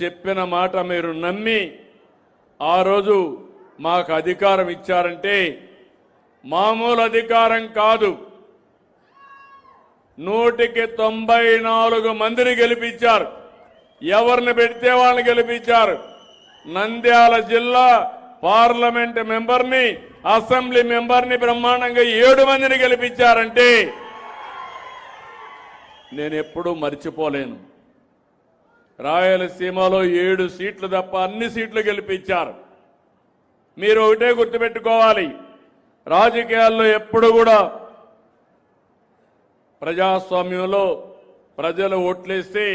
చెప్పిన మాట మీరు నమ్మి ఆ రోజు మాకు అధికారం ఇచ్చారంటే మామూలు అధికారం కాదు. 194 మందిని గెలిపించారు. ఎవరిని పెడితే వాళ్ళని గెలిపించారు. నంద్యాల జిల్లా పార్లమెంట్ మెంబర్ని, అసెంబ్లీ మెంబర్ని బ్రహ్మాండంగా 7 మందిని గెలిపించారంటే నేను ఎప్పుడూ మర్చిపోలేను. రాయలసీమలో 7 సీట్లు తప్ప అన్ని సీట్లు గెలిపించారు. మీరు ఒకటే గుర్తుపెట్టుకోవాలి, రాజకీయాల్లో ఎప్పుడు కూడా ప్రజాస్వామ్యంలో ప్రజలు ఓట్లేస్తే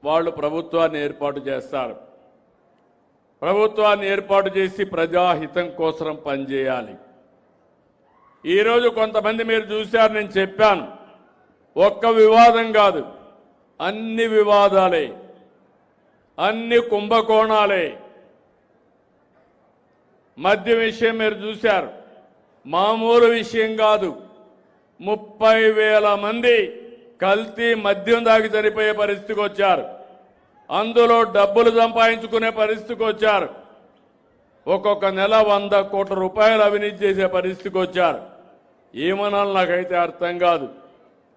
వాళ్ళు ప్రభుత్వాన్ని ఏర్పాటు చేస్తారు. ప్రభుత్వాన్ని ఏర్పాటు చేసి ప్రజాహితం కోసం పనిచేయాలి. ఈరోజు కొంతమంది మీరు చూశారు, నేను చెప్పాను, ఒక్క వివాదం కాదు, అన్ని వివాదాలే, అన్ని కుంభకోణాలే. మద్యం విషయం మీరు చూశారు, మామూలు విషయం కాదు. 30,000 మంది కల్తీ మద్యం దాగి చనిపోయే పరిస్థితికి వచ్చారు. అందులో డబ్బులు సంపాదించుకునే పరిస్థితికి వచ్చారు. ఒక్కొక్క నెల 100 కోట్ల రూపాయలు అవినీతి చేసే పరిస్థితికి వచ్చారు. ఏమనాలి నాకైతే అర్థం కాదు.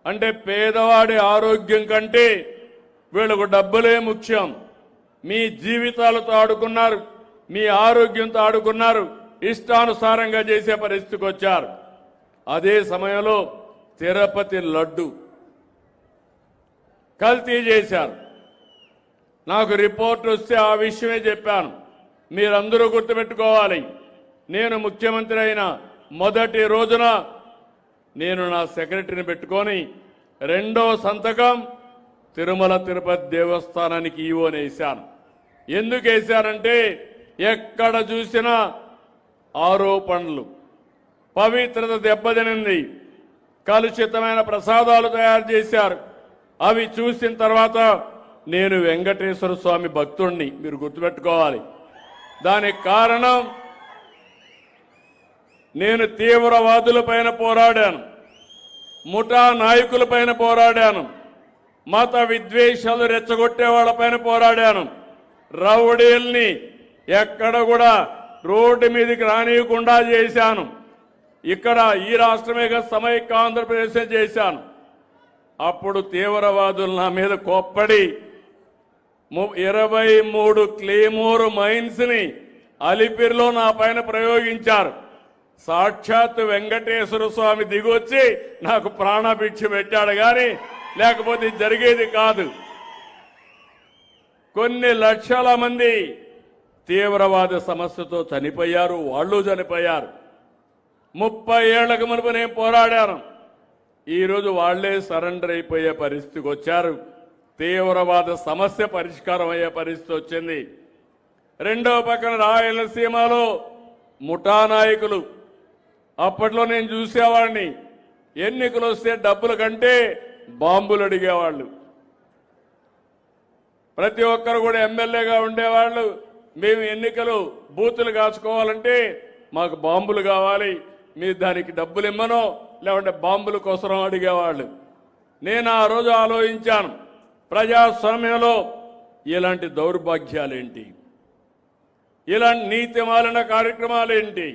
అంటే పేదవాడి ఆరోగ్యం కంటే వీళ్ళకు డబ్బులే ముఖ్యం. మీ జీవితాలతో ఆడుకున్నారు, మీ ఆరోగ్యంతో ఆడుకున్నారు, ఇష్టానుసారంగా చేసే పరిస్థితికి వచ్చారు. అదే సమయంలో తిరుపతి లడ్డు కల్తీ చేశారు. నాకు రిపోర్ట్ వస్తే ఆ విషయమే చెప్పాను. మీరందరూ గుర్తుపెట్టుకోవాలి, నేను ముఖ్యమంత్రి అయిన మొదటి రోజున నేను నా సెక్రటరీని పెట్టుకొని 2వ సంతకం తిరుమల తిరుపతి దేవస్థానానికి ఈవోని వేశాను. ఎందుకు వేశానంటే ఎక్కడ చూసినా ఆరోపణలు, పవిత్రత దెబ్బతినింది, కలుషితమైన ప్రసాదాలు తయారు చేశారు. అవి చూసిన తర్వాత నేను వెంకటేశ్వర స్వామి భక్తుడిని, మీరు గుర్తుపెట్టుకోవాలి. దానికి కారణం నేను తీవ్రవాదులపైన పోరాడాను, ముఠా నాయకులపైన పోరాడాను, మత విద్వేషాలు రెచ్చగొట్టే వాళ్ళపైన పోరాడాను, రౌడీల్ని ఎక్కడ కూడా రోడ్డు మీదకి రానియకుండా చేశాను. ఇక్కడ ఈ రాష్ట్రమే సమైక్య ఆంధ్రప్రదేశ్ చేశాను. అప్పుడు తీవ్రవాదులు నా మీద కోప్పడి 23 క్లేమోర్ మైన్స్ ని అలిపిరిలో నా పైన ప్రయోగించారు. సాక్షాత్ వెంకటేశ్వర స్వామి దిగొచ్చి నాకు ప్రాణభిక్ష పెట్టాడు, కానీ లేకపోతే జరిగేది కాదు. కొన్ని లక్షల మంది తీవ్రవాద సమస్యతో చనిపోయారు, వాళ్ళు చనిపోయారు. 30 ఏళ్లకు మునుపు నేను పోరాడాను. ఈరోజు వాళ్లే సరెండర్ అయిపోయే పరిస్థితికి వచ్చారు. తీవ్రవాద సమస్య పరిష్కారం అయ్యే పరిస్థితి వచ్చింది. రెండో పక్కన రాయలసీమలో ముఠా నాయకులు, అప్పట్లో నేను చూసేవాడిని, ఎన్నికలు వస్తే డబ్బుల కంటే బాంబులు అడిగేవాళ్ళు. ప్రతి ఒక్కరు కూడా ఎమ్మెల్యేగా ఉండేవాళ్ళు. మేము ఎన్నికలు బూతులు కాచుకోవాలంటే మాకు బాంబులు కావాలి, మీరు దానికి డబ్బులు ఇమ్మనో లేకుంటే బాంబుల కోసం అడిగేవాళ్ళు. నేను ఆ రోజు ఆలోచించాను, ప్రజాస్వామ్యంలో ఇలాంటి దౌర్భాగ్యాలేంటి, ఇలాంటి నీతి మాలిన కార్యక్రమాలేంటి.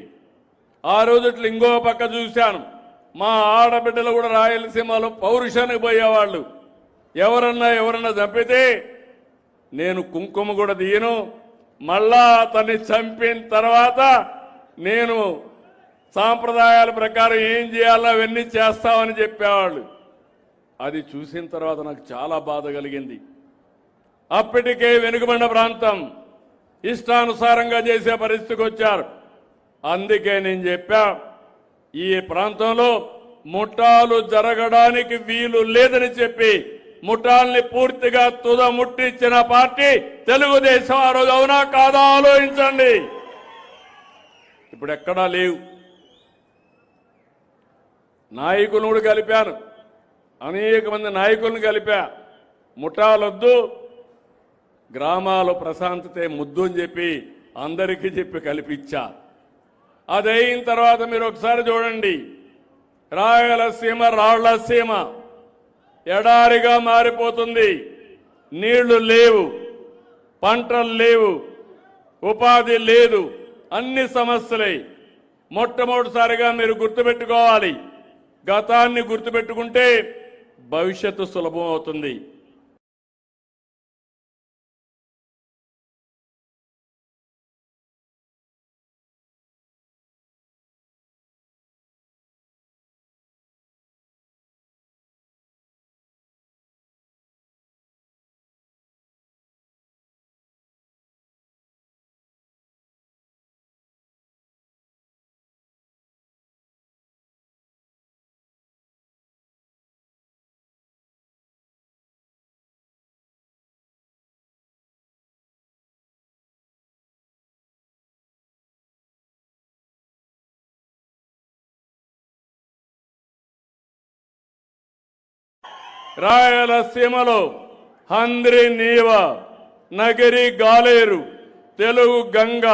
ఆ రోజు ఇంకో పక్క చూశాను, మా ఆడబిడ్డలు కూడా రాయలసీమలో పౌరుషానికి పోయేవాళ్ళు. ఎవరన్నా చంపితే నేను కుంకుమ కూడా తీయను, మళ్ళా అతన్ని చంపిన తర్వాత నేను సాంప్రదాయాల ప్రకారం ఏం చేయాలో అవన్నీ చేస్తామని చెప్పేవాళ్ళు. అది చూసిన తర్వాత నాకు చాలా బాధ కలిగింది. అప్పటికే వెనుకబడిన ప్రాంతం, ఇష్టానుసారంగా చేసే పరిస్థితికి వచ్చారు. అందుకే నేను చెప్పా, ఈ ప్రాంతంలో ముఠాలు జరగడానికి వీలు లేదని చెప్పి ముఠాల్ని పూర్తిగా తుదముట్టించిన పార్టీ తెలుగుదేశం. ఆ రోజు అవునా కాదా ఆలోచించండి. ఇప్పుడు ఎక్కడా లేవు. నాయకులను కూడా కలిపాను, అనేక మంది నాయకులను కలిపా. ముఠాలొద్దు, గ్రామాలు ప్రశాంతతే ముద్దు అని చెప్పి అందరికీ చెప్పి కల్పించా. అదైన తర్వాత మీరు ఒకసారి చూడండి, రాయలసీమ పంటలు లేవు, ఉపాధి లేదు, అన్ని సమస్యలే. మొట్టమొదటిసారిగా మీరు గుర్తుపెట్టుకోవాలి, గతాన్ని గుర్తుపెట్టుకుంటే భవిష్యత్తు సులభం అవుతుంది. రాయలసీమలో హంద్రి నీవ, నగరి గాలేరు, తెలుగు గంగ,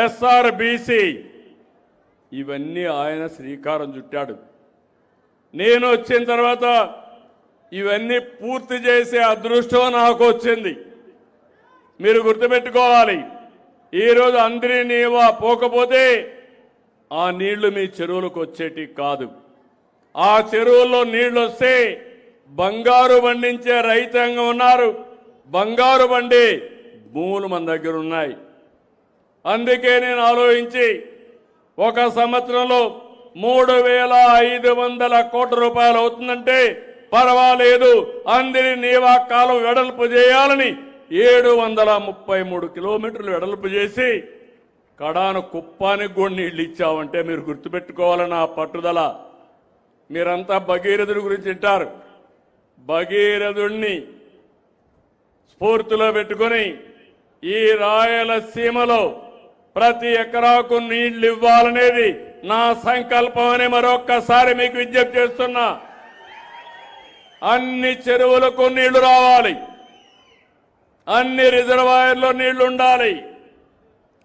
SRBC ఇవన్నీ ఆయన శ్రీకారం చుట్టాడు. నేను వచ్చిన తర్వాత ఇవన్నీ పూర్తి చేసే అదృష్టం నాకు వచ్చింది. మీరు గుర్తుపెట్టుకోవాలి, ఈరోజు హంద్రి నీవ పోకపోతే ఆ నీళ్లు మీ చెరువులకు వచ్చేటి కాదు. ఆ చెరువుల్లో నీళ్లు వస్తే బంగారు పండించే రైతాంగం ఉన్నారు, బంగారు పండే భూములు మన దగ్గర ఉన్నాయి. అందుకే నేను ఆలోచించి ఒక సంవత్సరంలో 3,500 కోట్ల రూపాయలు అవుతుందంటే పర్వాలేదు, హంద్రి నీవా కాలం వెడల్పు చేయాలని 733 కిలోమీటర్లు వెడల్పు చేసి కడాను కుప్పానికి కూడా నీళ్లు ఇచ్చామంటే మీరు గుర్తుపెట్టుకోవాలని ఆ పట్టుదల. మీరంతా భగీరథుడి గురించి వింటారు. భగీరథుణ్ణి స్ఫూర్తిలో పెట్టుకొని ఈ రాయలసీమలో ప్రతి ఎకరాకు నీళ్లు ఇవ్వాలనేది నా సంకల్పం అని మరొక్కసారి మీకు విజ్ఞప్తి చేస్తున్నా. అన్ని చెరువులకు నీళ్లు రావాలి, అన్ని రిజర్వాయర్లో నీళ్లు ఉండాలి,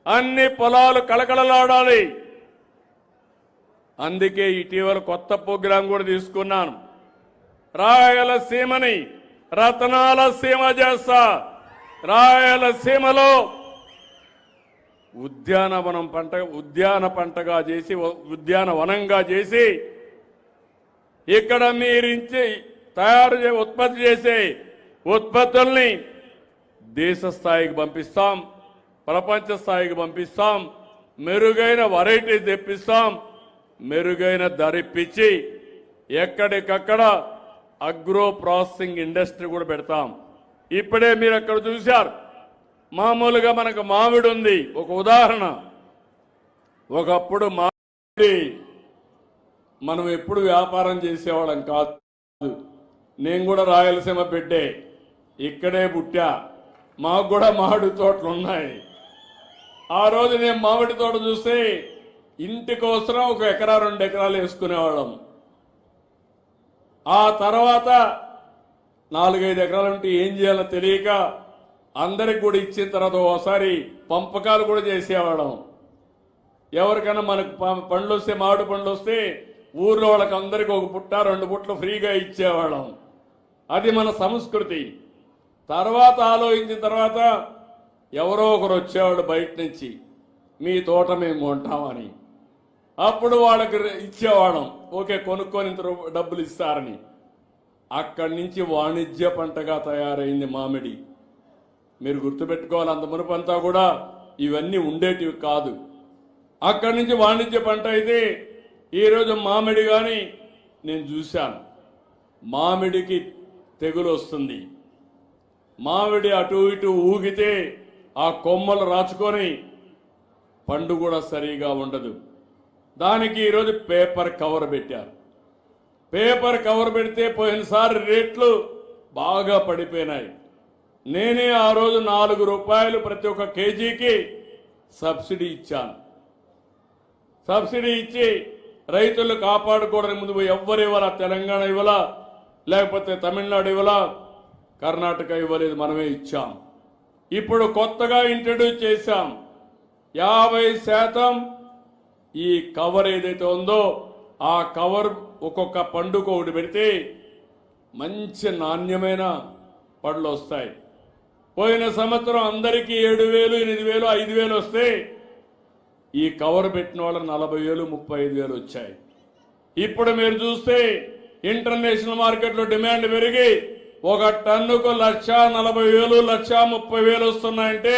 అన్ని పొలాలు కళకళలాడాలి. అందుకే ఇటీవల కొత్త ప్రోగ్రాం కూడా తీసుకున్నాను. రాయలసీమని రతనాల సీమ చేస్తా. రాయలసీమలో ఉద్యానవనంగా చేసి ఇక్కడ మీరించి ఉత్పత్తి చేసే ఉత్పత్తుల్ని దేశ స్థాయికి పంపిస్తాం, ప్రపంచ స్థాయికి పంపిస్తాం, మెరుగైన వెరైటీ తెప్పిస్తాం, మెరుగైన ధర ఇప్పించి ఎక్కడికక్కడ అగ్రో ప్రాసెసింగ్ ఇండస్ట్రీ కూడా పెడతాం. ఇప్పుడే మీరు అక్కడ చూశారు, మామూలుగా మనకు మామిడి ఉంది. ఒక ఉదాహరణ, ఒకప్పుడు మామిడి మనం ఎప్పుడు వ్యాపారం చేసేవాళ్ళం కాదు. నేను కూడా రాయలసీమ బిడ్డే, ఇక్కడే పుట్టా, మాకు కూడా మామిడి తోటలు ఉన్నాయి. ఆ రోజు నేను మామిడి తోట చూస్తే ఇంటికోసం 1 ఎకరా 2 ఎకరాలు వేసుకునేవాళ్ళం. ఆ తర్వాత 4-5 ఎకరాలు ఉంటే ఏం చేయాలో తెలియక అందరికి కూడా ఇచ్చిన తర్వాత ఒకసారి పంపకాలు కూడా చేసేవాళ్ళం. ఎవరికైనా మనకు పండ్లు వస్తే, మామిడి పండ్లు వస్తే ఊర్లో వాళ్ళకి అందరికీ 1 పుట్ట 2 పుట్టలు ఫ్రీగా ఇచ్చేవాళ్ళం. అది మన సంస్కృతి. తర్వాత ఆలోచించిన తర్వాత ఎవరో ఒకరు వచ్చేవాడు బయట నుంచి, మీ తోట మేము కొంటామని. అప్పుడు వాళ్ళకి ఇచ్చేవాళ్ళం, ఓకే కొనుక్కొని ఇంత డబ్బులు ఇస్తారని. అక్కడి నుంచి వాణిజ్య పంటగా తయారైంది మామిడి. మీరు గుర్తుపెట్టుకోవాలి, అంత మునుపంతా కూడా ఇవన్నీ ఉండేటివి కాదు. అక్కడి నుంచి వాణిజ్య పంట అయితే ఈరోజు మామిడి కానీ నేను చూశాను, మామిడికి తెగులు వస్తుంది. మామిడి అటు ఇటు ఊగితే ఆ కొమ్మలు రాచుకొని పండు కూడా సరిగా ఉండదు. దానికి ఈరోజు పేపర్ కవర్ పెట్టారు. పేపర్ కవర్ పెడితే పోయినసారి రేట్లు బాగా పడిపోయినాయి. నేనే ఆ రోజు 4 రూపాయలు ప్రతి ఒక్క కేజీకి సబ్సిడీ ఇచ్చాను. సబ్సిడీ ఇచ్చి రైతులు కాపాడుకోవడానికి ముందు ఎవ్వరు ఇవ్వాల, తెలంగాణ ఇవ్వాల, లేకపోతే తమిళనాడు ఇవ్వాల, కర్ణాటక ఇవ్వలేదు, మనమే ఇచ్చాం. ఇప్పుడు కొత్తగా ఇంట్రడ్యూస్ చేశాం, 50% ఈ కవర్ ఏదైతే ఉందో ఆ కవర్ ఒక్కొక్క పండుగ ఒకటి పెడితే మంచి నాణ్యమైన పళ్ళు వస్తాయి. పోయిన సంవత్సరం అందరికీ 7,000, 8,000, 5,000 వస్తే ఈ కవర్ పెట్టిన వాళ్ళు 40,000, 35,000 వచ్చాయి. ఇప్పుడు మీరు చూస్తే ఇంటర్నేషనల్ మార్కెట్లో డిమాండ్ పెరిగి ఒక టన్నుకు 1,40,000, 1,30,000 వస్తున్నాయంటే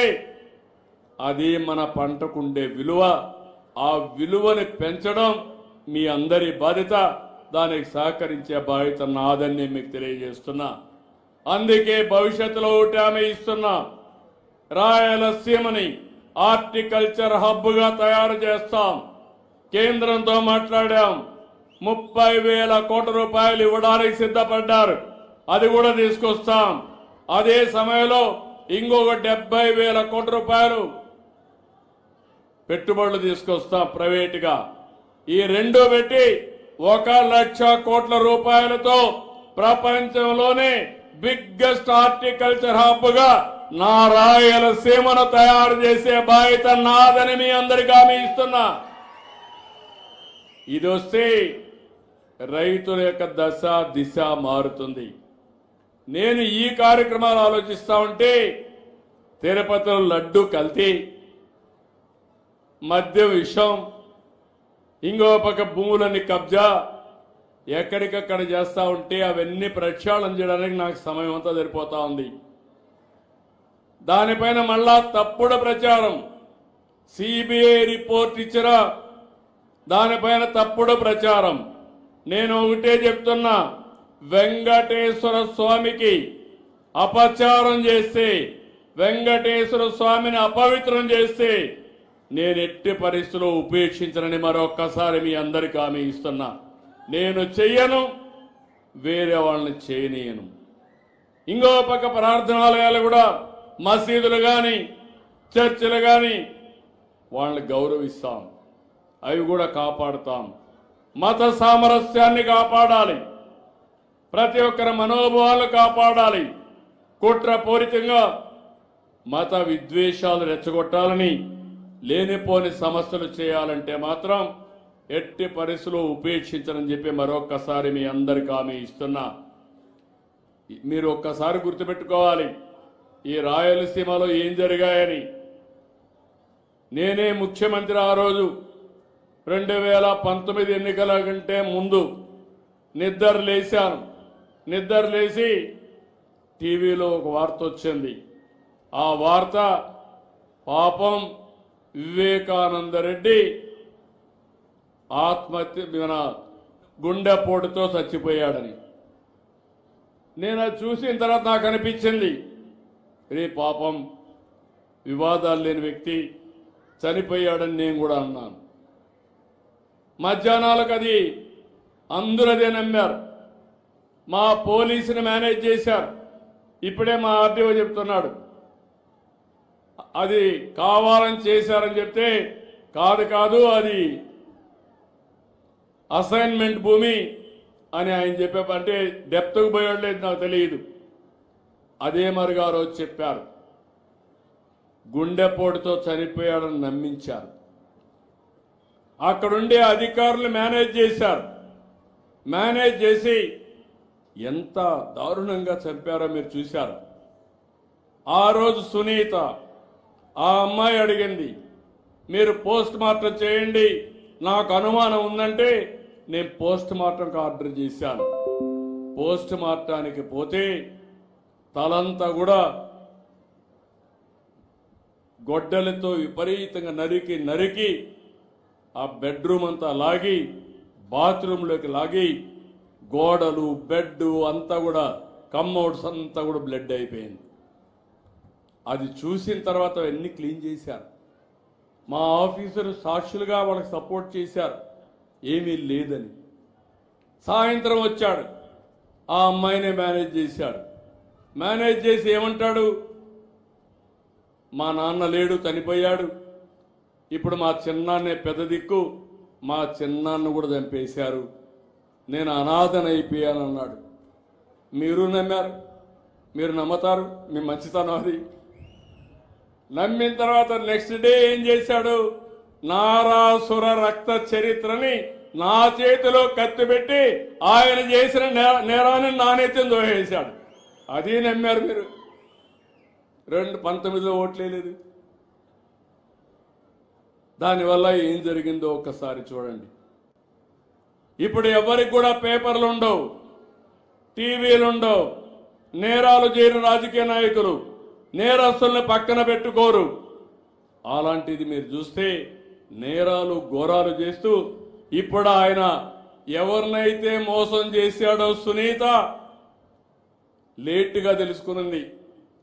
అది మన పంటకుండే విలువ. ఆ విలువని పెంచడం మీ అందరి బాధ్యత. దానికి సహకరించే బాధ్యత నాదని నేను మీకు తెలియజేస్తున్నా. అందుకే భవిష్యత్తులో ఒకటి హామీ ఇస్తున్నా, రాయలసీమని హార్టికల్చర్ హబ్గా తయారు చేస్తాం. కేంద్రంతో మాట్లాడాం, 30,000 కోట్ల రూపాయలు ఇవ్వడానికి సిద్ధపడ్డారు. అది కూడా తీసుకొస్తాం. అదే సమయంలో ఇంకొక 70,000 కోట్ల రూపాయలు పెట్టుబడులు తీసుకొస్తాం ప్రైవేటుగా. ఈ రెండు పెట్టి 1,00,000 కోట్ల రూపాయలతో ప్రపంచంలోనే బిగ్గెస్ట్ హార్టికల్చర్ హబ్ గా నా రాయలసీమను తయారు చేసే బాధ్యత నాదని మీ అందరికీ హామీ ఇస్తున్నా. ఇది వస్తే రైతుల యొక్క దశ దిశ మారుతుంది. నేను ఈ కార్యక్రమాలు ఆలోచిస్తా ఉంటే తిరుపతిలో లడ్డు కల్తీ, మద్యం విషం, ఇంకో పక్క భూములని కబ్జా ఎక్కడికక్కడ చేస్తా ఉంటే అవన్నీ ప్రక్షాళన చేయడానికి నాకు సమయం అంతా సరిపోతా ఉంది. దానిపైన మళ్ళా తప్పుడు ప్రచారం, సిబిఐ రిపోర్ట్ ఇచ్చిరా, దానిపైన తప్పుడు ప్రచారం. నేను ఒకటే చెప్తున్నా, వెంకటేశ్వర స్వామికి అపచారం చేస్తే, వెంకటేశ్వర స్వామిని అపవిత్రం చేస్తే నేను ఎట్టి పరిస్థితుల్లో ఉపేక్షించనని మరొక్కసారి మీ అందరికీ హామీ ఇస్తున్నా. నేను చెయ్యను, వేరే వాళ్ళని చేయనీయను. ఇంకో పక్క ప్రార్థనాలయాలు కూడా, మసీదులు కానీ చర్చిలు కానీ వాళ్ళని గౌరవిస్తాం, అవి కూడా కాపాడుతాం. మత సామరస్యాన్ని కాపాడాలి, ప్రతి ఒక్కరి మనోభావాలను కాపాడాలి. కుట్రపూరితంగా మత విద్వేషాలు రెచ్చగొట్టాలని, లేనిపోని సమస్యలు చేయాలంటే మాత్రం ఎట్టి పరిస్థితుల్లో ఉపేక్షించనని చెప్పి మరొక్కసారి మీ అందరికీ హామీ ఇస్తున్నా. మీరు ఒక్కసారి గుర్తుపెట్టుకోవాలి, ఈ రాయలసీమలో ఏం జరిగాయని. నేనే ముఖ్యమంత్రి ఆ రోజు 2019 ఎన్నికల కంటే ముందు నిద్ర లేచాను. నిద్ర లేచి టీవీలో ఒక వార్త వచ్చింది. ఆ వార్త పాపం వివేకానంద రెడ్డి ఆత్మహత్య, గుండెపోటుతో చచ్చిపోయాడని. నేను అది చూసిన తర్వాత నాకు అనిపించింది, రే పాపం వివాదాలు లేని వ్యక్తి చనిపోయాడని నేను కూడా అన్నాను. మధ్యాహ్నాలకు అది అందరూ అదే నమ్మారు. మా పోలీసుని మేనేజ్ చేశారు. ఇప్పుడే మా ఆర్డీఓ చెప్తున్నాడు అది కావాలని చేశారని చెప్తే, కాదు అది అసైన్మెంట్ భూమి అని ఆయన చెప్పే, అంటే డెప్త్కు పోయలేదు నాకు తెలియదు. అదే మరిగా రోజు చెప్పారు, గుండెపోటుతో చనిపోయాడని నమ్మించారు. అక్కడుండే అధికారులు మేనేజ్ చేశారు. మేనేజ్ చేసి ఎంత దారుణంగా చంపారో మీరు చూశారు. ఆ రోజు సునీత ఆ అమ్మాయి అడిగింది, మీరు పోస్ట్ మార్టం చేయండి, నాకు అనుమానం ఉందంటే నేను పోస్ట్ మార్టంకి ఆర్డర్ చేశాను. పోస్ట్ మార్టానికి పోతే తలంతా కూడా గొడ్డలతో విపరీతంగా నరికి ఆ బెడ్రూమ్ అంతా లాగి, బాత్రూంలోకి లాగి, గోడలు, బెడ్ అంతా కూడా, కమ్మోడ్స్ అంతా కూడా బ్లడ్ అయిపోయింది. అది చూసిన తర్వాత అన్ని క్లీన్ చేశారు. మా ఆఫీసరు సాక్షులుగా వాళ్ళకి సపోర్ట్ చేశారు, ఏమీ లేదని. సాయంత్రం వచ్చాడు, ఆ అమ్మాయినే మేనేజ్ చేశాడు. మేనేజ్ చేసి ఏమంటాడు, మా నాన్న లేడు, చనిపోయాడు, ఇప్పుడు మా చిన్నాన్నే పెద్ద దిక్కు, మా చిన్నాన్ని కూడా చంపేశారు, నేను అనాథనైపోయానన్నాడు. మీరు నమ్మారు, మీరు నమ్ముతారు, మీ మంచితనం అది. నమ్మిన తర్వాత నెక్స్ట్ డే ఏం చేశాడు, నారాసుర రక్త చరిత్రని నా చేతిలో కత్తి పెట్టి ఆయన చేసిన నేరాన్ని నా నెత్తిన దోహేశాడు. అది నమ్మారు మీరు. 19లో ఓట్లేదు. దానివల్ల ఏం జరిగిందో ఒక్కసారి చూడండి. ఇప్పుడు ఎవరికి కూడా పేపర్లు ఉండవు, టీవీలు ఉండవు. నేరాలు చేయని రాజకీయ నాయకులు నేరస్తుల్ని పక్కన పెట్టుకోరు. అలాంటిది మీరు చూస్తే నేరాలు ఘోరాలు చేస్తూ ఇప్పుడు ఆయన ఎవరినైతే మోసం చేశాడో సునీత లేటుగా తెలుసుకున్నది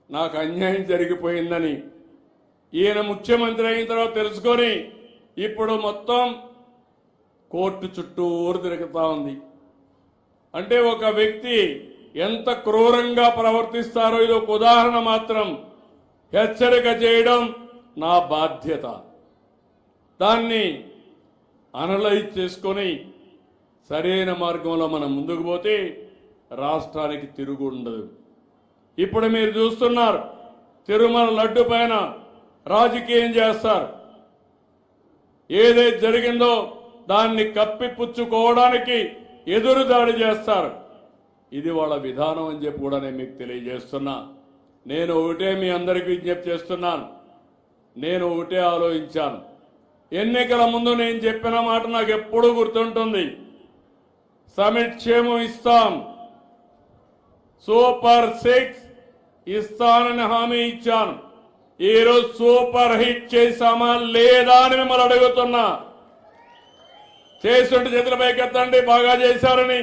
నాకు అన్యాయం జరిగిపోయిందని. ఈయన ముఖ్యమంత్రి అయిన తర్వాత తెలుసుకొని ఇప్పుడు మొత్తం కోర్టు చుట్టూరు తిరుగుతా ఉంది. అంటే ఒక వ్యక్తి ఎంత క్రూరంగా ప్రవర్తిస్తారో ఇది ఒక ఉదాహరణ మాత్రం. హెచ్చరిక చేయడం నా బాధ్యత. దాన్ని అనలైజ్ చేసుకొని సరైన మార్గంలో మనం ముందుకు పోతే రాష్ట్రానికి తిరుగు ఉండదు. ఇప్పుడు మీరు చూస్తున్నారు, తిరుమల లడ్డు పైన రాజకీయం చేస్తారు. ఏదైతే జరిగిందో దాన్ని కప్పిపుచ్చుకోవడానికి ఎదురుదాడి చేస్తారు. ఇది వాళ్ళ విధానం అని చెప్పి కూడా నేను మీకు తెలియజేస్తున్నా. నేను ఒకటే మీ అందరికీ విజ్ఞప్తి చేస్తున్నాను. నేను ఒకటే ఆలోచించాను. ఎన్నికల ముందు నేను చెప్పిన మాట నాకు ఎప్పుడూ గుర్తుంటుంది. సమిక్షేమం ఇస్తాం, సూపర్ 6 ఇస్తానని హామీ ఇచ్చాను. ఈరోజు సూపర్ హిట్ చేశామా లేదా అని మిమ్మల్ని అడుగుతున్నా. చేస్తుంటే చేతుల పైకెత్తండి బాగా చేశారని.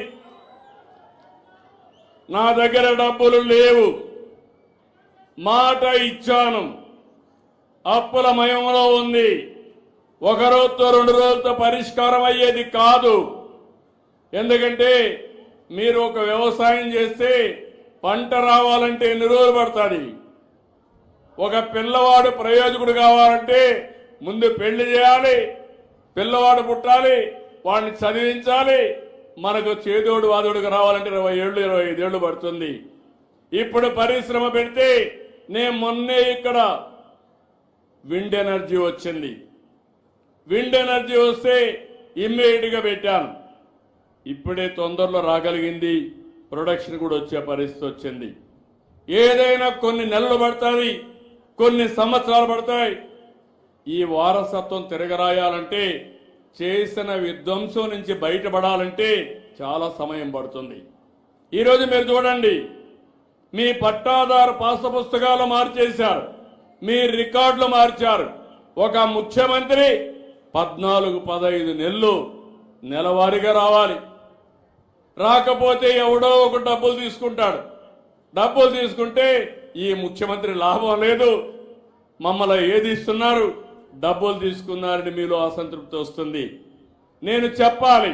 నా దగ్గర డబ్బులు లేవు, మాట ఇచ్చాను. అప్పుల మయంలో ఉంది. ఒక రోజుతో 2 రోజులతో పరిష్కారం అయ్యేది కాదు. ఎందుకంటే మీరు ఒక వ్యవసాయం చేస్తే పంట రావాలంటే ఎన్ని రోజులు పడుతుంది? ఒక పిల్లవాడు ప్రయోజకుడు కావాలంటే ముందు పెళ్లి చేయాలి, పిల్లవాడు పుట్టాలి, వాడిని చదివించాలి. మనకు చేదోడు వాదోడుగా రావాలంటే 20 ఏళ్ళు 25 ఏళ్ళు పడుతుంది. ఇప్పుడు పరిశ్రమ పెడితే నేను మొన్నే ఇక్కడ విండ్ ఎనర్జీ వచ్చింది. విండ్ ఎనర్జీ వస్తే ఇమ్మీడియట్ గా పెట్టాను. ఇప్పుడే తొందరలో రాగలిగింది, ప్రొడక్షన్ కూడా వచ్చే పరిస్థితి వచ్చింది. ఏదైనా కొన్ని నెలలు పడతాయి, కొన్ని సంవత్సరాలు పడతాయి. ఈ వారసత్వం తిరగరాయాలంటే, చేసిన విధ్వంసం నుంచి బయటపడాలంటే చాలా సమయం పడుతుంది. ఈరోజు మీరు చూడండి, మీ పట్టాదారు పాస పుస్తకాలు మార్చేశారు, మీ రికార్డులు మార్చారు. ఒక ముఖ్యమంత్రి 14-15 నెలలు నెలవారీగా రావాలి. రాకపోతే ఎవడో ఒక డబ్బులు తీసుకుంటాడు. డబ్బులు తీసుకుంటే ఈ ముఖ్యమంత్రి లాభం లేదు, మమ్మల్ని ఏది ఇస్తున్నారు, డబ్బులు తీసుకున్నారని మీలో అసంతృప్తి వస్తుంది. నేను చెప్పాలి,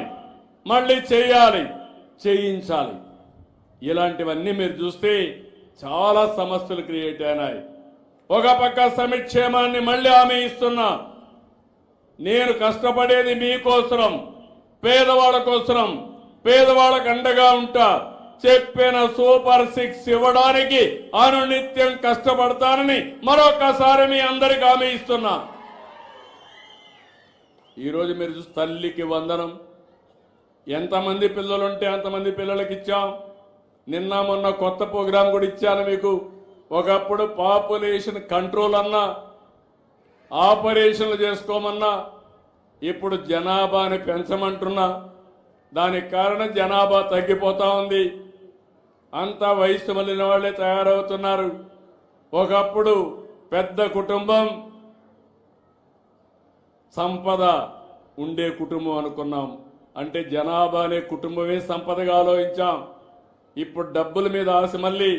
మళ్ళీ చేయాలి, చేయించాలి. ఇలాంటివన్నీ మీరు చూస్తే చాలా సమస్యలు క్రియేట్ అయినాయి. ఒక పక్క సంక్షేమాన్ని మళ్ళీ హామీ ఇస్తున్నా. నేను కష్టపడేది మీకోసరం, పేదవాళ్ళ కోసరం, పేదవాళ్ళకు అండగా ఉంటా. చెప్పిన సూపర్ 6 ఇవ్వడానికి అనునిత్యం కష్టపడతానని మరొకసారి మీ అందరికి హామీ ఇస్తున్నా. ఈరోజు మీరు చూసి తల్లికి వందనం, ఎంతమంది పిల్లలుంటే అంతమంది పిల్లలకి ఇచ్చాం. నిన్న మొన్న కొత్త ప్రోగ్రాం కూడా ఇచ్చాను మీకు. ఒకప్పుడు పాపులేషన్ కంట్రోల్ అన్నా, ఆపరేషన్లు చేసుకోమన్నా, ఇప్పుడు జనాభాని పెంచమంటున్నా. దానికి కారణం జనాభా తగ్గిపోతా ఉంది. అంతా వయసు మళ్ళిన వాళ్ళే తయారవుతున్నారు. ఒకప్పుడు పెద్ద కుటుంబం, సంపద ఉండే కుటుంబం అనుకున్నాం. అంటే జనాభా అనే కుటుంబమే సంపదగా ఆలోచించాం. ఇప్పుడు డబ్బుల మీద ఆశ మళ్ళీ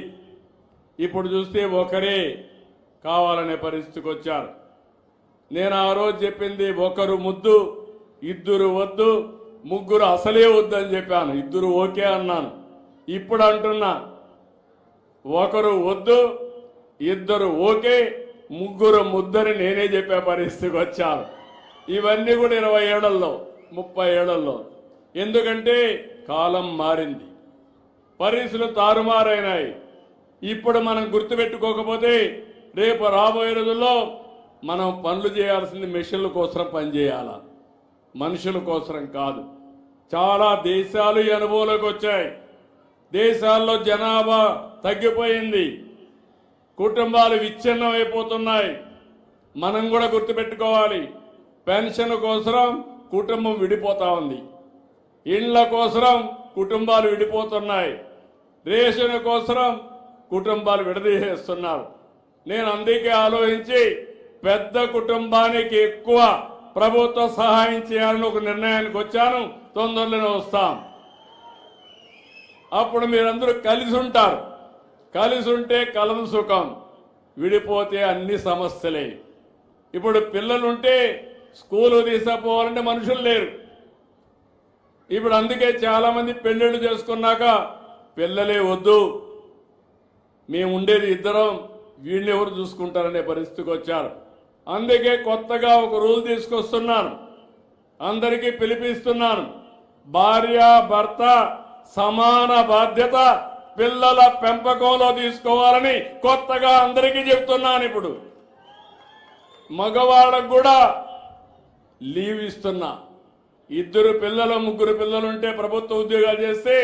ఇప్పుడు చూస్తే ఒకరే కావాలనే పరిస్థితికి వచ్చారు. నేను ఆ రోజు చెప్పింది, ఒకరు ముద్దు, ఇద్దరు వద్దు, ముగ్గురు అసలే వద్దు అని చెప్పాను. ఇద్దరు ఓకే అన్నాను. ఇప్పుడు అంటున్నా, ఒకరు వద్దు, ఇద్దరు ఓకే, ముగ్గురు ముద్దని నేనే చెప్పే పరిస్థితికి వచ్చాను. ఇవన్నీ కూడా 20 ఏళ్లలో 30 ఏళ్లలో. ఎందుకంటే కాలం మారింది, పరిస్థితులు తారుమారైనాయి. ఇప్పుడు మనం గుర్తుపెట్టుకోకపోతే రేపు రాబోయే రోజుల్లో మనం పనులు చేయాల్సింది మెషిన్ల కోసం పనిచేయాలా, మనుషుల కోసం కాదు. చాలా దేశాలు ఈ అనుభవంలోకి వచ్చాయి. దేశాల్లో జనాభా తగ్గిపోయింది. కుటుంబాలు విచ్ఛిన్నం అయిపోతున్నాయి. మనం కూడా గుర్తుపెట్టుకోవాలి. పెన్షన్ కోసం కుటుంబం విడిపోతా ఉంది, ఇండ్ల కోసం కుటుంబాలు విడిపోతున్నాయి, రేషన్ కోసం కుటుంబాలు విడదీసేస్తున్నారు. నేను అందుకే ఆలోచించి పెద్ద కుటుంబానికి ఎక్కువ ప్రభుత్వ సహాయం చేయాలని ఒక నిర్ణయానికి వచ్చాను. తొందరలోనే వస్తాం. అప్పుడు మీరందరూ కలిసి ఉంటారు. కలిసి ఉంటే కలదు సుఖం, విడిపోతే అన్ని సమస్యలే. ఇప్పుడు పిల్లలుంటే స్కూలు తీసుకుపోవాలంటే మనుషులు లేరు. ఇప్పుడు అందుకే చాలా మంది పెళ్లిళ్ళు చేసుకున్నాక పిల్లలే వద్దు, మేము ఉండేది ఇద్దరం, వీళ్ళని ఎవరు చూసుకుంటారనే పరిస్థితికి వచ్చారు. అందుకే కొత్తగా ఒక రూల్ తీసుకొస్తున్నాను, అందరికీ పిలిపిస్తున్నాను. భార్య భర్త సమాన బాధ్యత పిల్లల పెంపకంలో తీసుకోవాలని కొత్తగా అందరికీ చెప్తున్నాను. ఇప్పుడు మగవాళ్ళకు కూడా లీవ్ ఇస్తున్నా. ఇద్దరు పిల్లలు ముగ్గురు పిల్లలుంటే ప్రభుత్వ ఉద్యోగాలు చేస్తే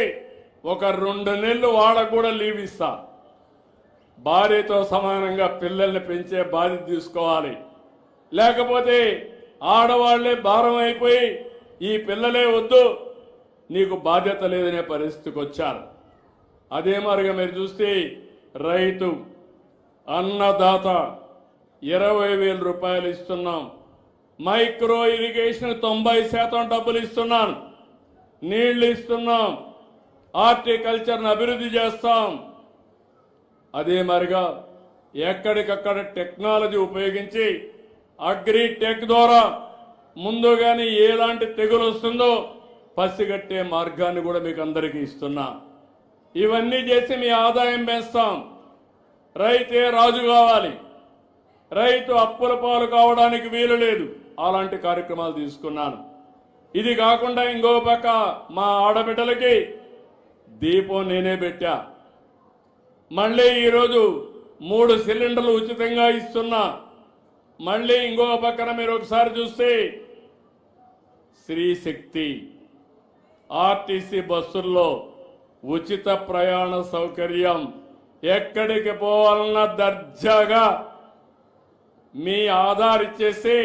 ఒక 2 నెలలు వాళ్ళకు కూడా లీవ్ ఇస్తా. భార్యతో సమానంగా పిల్లల్ని పెంచే బాధ్యత తీసుకోవాలి. లేకపోతే ఆడవాళ్లే భారం అయిపోయి ఈ పిల్లలే వద్దు, నీకు బాధ్యత లేదనే పరిస్థితికి వచ్చారు. అదే మరిగా మీరు చూస్తే రైతు అన్నదాత 20,000 రూపాయలు ఇస్తున్నాం. మైక్రో ఇరిగేషన్ 90% డబ్బులు ఇస్తున్నాను. నీళ్లు ఇస్తున్నాం. హార్టికల్చర్ను అభివృద్ధి చేస్తాం. అదే మరిగా ఎక్కడికక్కడ టెక్నాలజీ ఉపయోగించి అగ్రి టెక్ ద్వారా ముందుగానే ఎలాంటి తెగులు వస్తుందో పసిగట్టే మార్గాన్ని కూడా మీకు అందరికీ ఇస్తున్నా. ఇవన్నీ చేసి మీ ఆదాయం పెంచుతాం. రైతే రాజు కావాలి, రైతు అప్పుల పాలు కావడానికి వీలు లేదు. అలాంటి కార్యక్రమాలు తీసుకున్నాను. ఇది కాకుండా ఇంకో పక్క మా ఆడబిడ్డలకి దీపం నేనే పెట్టా. మళ్ళీ ఈరోజు 3 సిలిండర్లు ఉచితంగా ఇస్తున్నా. మళ్ళీ ఇంకో పక్కన మీరు ఒకసారి చూస్తే శ్రీ శక్తి ఆర్టీసీ బస్సుల్లో ఉచిత ప్రయాణ సౌకర్యం. ఎక్కడికి పోవాలన్నా దర్జాగా మీ ఆధార్ ఇచ్చేసి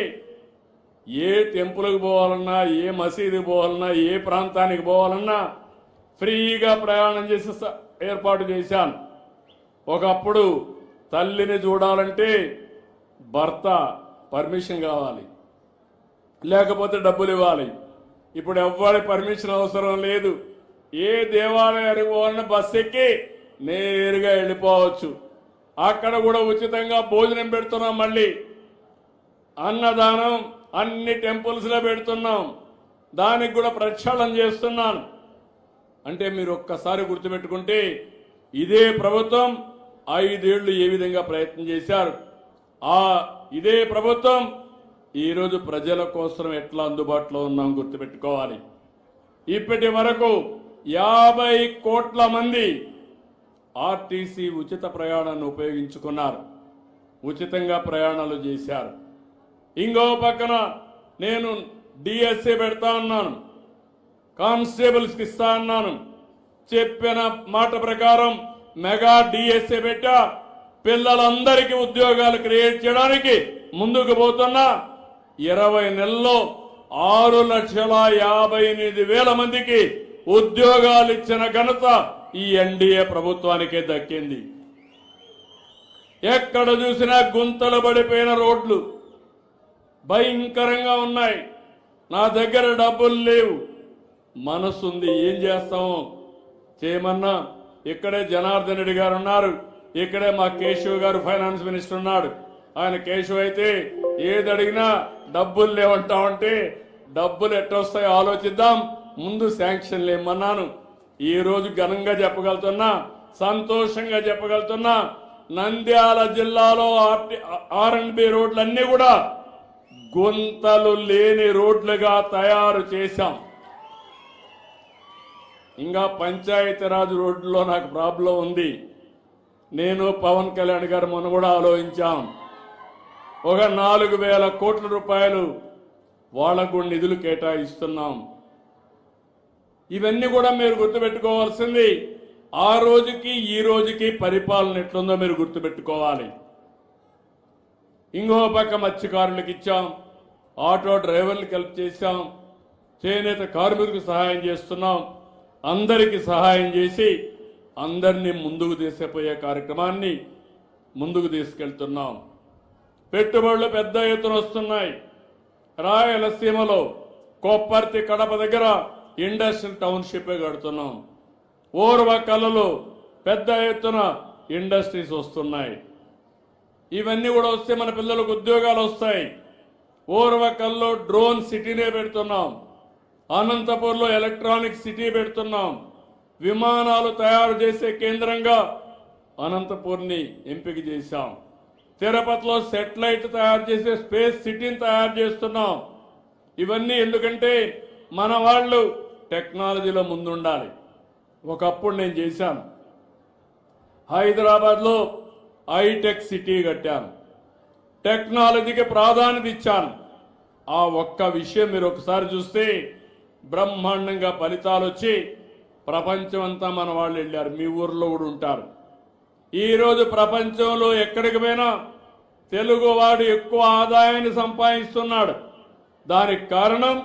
ఏ టెంపుల్కి పోవాలన్నా, ఏ మసీదుకి పోవాలన్నా, ఏ ప్రాంతానికి పోవాలన్నా ఫ్రీగా ప్రయాణం చేసి ఏర్పాటు చేశాను. ఒకప్పుడు తల్లిని చూడాలంటే భర్త పర్మిషన్ కావాలి, లేకపోతే డబ్బులు ఇవ్వాలి. ఇప్పుడు ఎవ్వరి పర్మిషన్ అవసరం లేదు. ఏ దేవాలయానికి పోవాలన్నా బస్సు ఎక్కి నేరుగా వెళ్ళిపోవచ్చు. అక్కడ కూడా ఉచితంగా భోజనం పెడుతున్నాం. మళ్ళీ అన్నదానం అన్ని టెంపుల్స్లో పెడుతున్నాం. దానికి కూడా ప్రక్షాళన చేస్తున్నాను. అంటే మీరు ఒక్కసారి గుర్తుపెట్టుకుంటే ఇదే ప్రభుత్వం 5 ఏళ్లు ఏ విధంగా ప్రయత్నం చేశారు, ఇదే ప్రభుత్వం ఈరోజు ప్రజల కోసం ఎట్లా అందుబాటులో ఉన్నాం గుర్తుపెట్టుకోవాలి. ఇప్పటి వరకు 50 కోట్ల మంది ఆర్టీసీ ఉచిత ప్రయాణాన్ని ఉపయోగించుకున్నారు, ఉచితంగా ప్రయాణాలు చేశారు. ఇంకో పక్కన నేను డిఎస్సీ పెడతా అన్నాను, కానిస్టేబుల్స్కి ఇస్తా అన్నాను. చెప్పిన మాట ప్రకారం మెగా డిఎస్సీ పెట్టా. పిల్లలందరికీ ఉద్యోగాలు క్రియేట్ చేయడానికి ముందుకు పోతున్నా. 20 నెలల్లో 6,58,000 మందికి ఉద్యోగాలు ఇచ్చిన ఘనత ఈ ఎన్డీఏ ప్రభుత్వానికే దక్కింది. ఎక్కడ చూసినా గుంతలు పడిపోయిన రోడ్లు భయంకరంగా ఉన్నాయి. నా దగ్గర డబ్బులు లేవు, మనసుంది, ఏం చేస్తాము చేయమన్నా. ఇక్కడే జనార్దన్ రెడ్డి గారు ఉన్నారు, ఇక్కడే మా కేశవ్ గారు ఫైనాన్స్ మినిస్టర్ ఉన్నాడు. ఆయన కేశవ్ అయితే ఏది అడిగినా డబ్బులు లేవంటామంటే డబ్బులు ఎట్టొస్తాయో ఆలోచిద్దాం, ముందు శాంక్షన్లు ఇమ్మన్నాను. ఈ రోజు ఘనంగా చెప్పగలుగుతున్నా, సంతోషంగా చెప్పగలుగుతున్నా, నంద్యాల జిల్లాలో ఆర్ఎండ్బి రోడ్లన్నీ కూడా గుంతలు లేని రోడ్లుగా తయారు చేశాం. ఇంకా పంచాయతీరాజ్ రోడ్లో నాకు ప్రాబ్లం ఉంది. నేను పవన్ కళ్యాణ్ గారు మొన్న కూడా ఆలోచించాం. ఒక 4,000 కోట్ల రూపాయలు వాళ్లకు నిధులు కేటాయిస్తున్నాం. ఇవన్నీ కూడా మీరు గుర్తుపెట్టుకోవాల్సింది. ఆ రోజుకి ఈ రోజుకి పరిపాలన ఎట్లుందో మీరు గుర్తుపెట్టుకోవాలి. ఇంకో పక్క మత్స్యకారులకు ఇచ్చాం, ఆటో డ్రైవర్లకు హెల్ప్ చేశాం, చేనేత కార్మికులకు సహాయం చేస్తున్నాం. అందరికీ సహాయం చేసి అందరినీ ముందుకు తీసుకుపోయే కార్యక్రమాన్ని ముందుకు తీసుకెళ్తున్నాం. పెట్టుబడులు పెద్ద ఎత్తున వస్తున్నాయి. రాయలసీమలో కొప్పర్తి కడప దగ్గర ఇండస్ట్రియల్ టౌన్షిప్ కడుతున్నాం. ఓర్వకల్లులో పెద్ద ఎత్తున ఇండస్ట్రీస్ వస్తున్నాయి. ఇవన్నీ కూడా వస్తే మన పిల్లలకు ఉద్యోగాలు వస్తాయి. ఓర్వకల్లో డ్రోన్ సిటీనే పెడుతున్నాం. అనంతపూర్లో ఎలక్ట్రానిక్ సిటీ పెడుతున్నాం. విమానాలు తయారు చేసే కేంద్రంగా అనంతపూర్ని ఎంపిక చేశాం. తిరుపతిలో సెటిలైట్ తయారు చేసే స్పేస్ సిటీని తయారు చేస్తున్నాం. ఇవన్నీ ఎందుకంటే మన వాళ్ళు టెక్నాలజీలో ముందుండాలి. ఒకప్పుడు నేను చేశాను, హైదరాబాద్లో హైటెక్ సిటీ కట్టాను, టెక్నాలజీకి ప్రాధాన్యత ఇచ్చాను. ఆ ఒక్క విషయం మీరు ఒకసారి చూస్తే బ్రహ్మాండంగా ఫలితాలు వచ్చి ప్రపంచం అంతా మన వాళ్ళు వెళ్ళారు. మీ ఊర్లో కూడా ఉంటారు. ఈరోజు ప్రపంచంలో ఎక్కడికి పోయినా తెలుగువాడు ఎక్కువ ఆదాయాన్ని సంపాదిస్తున్నాడు. దానికి కారణం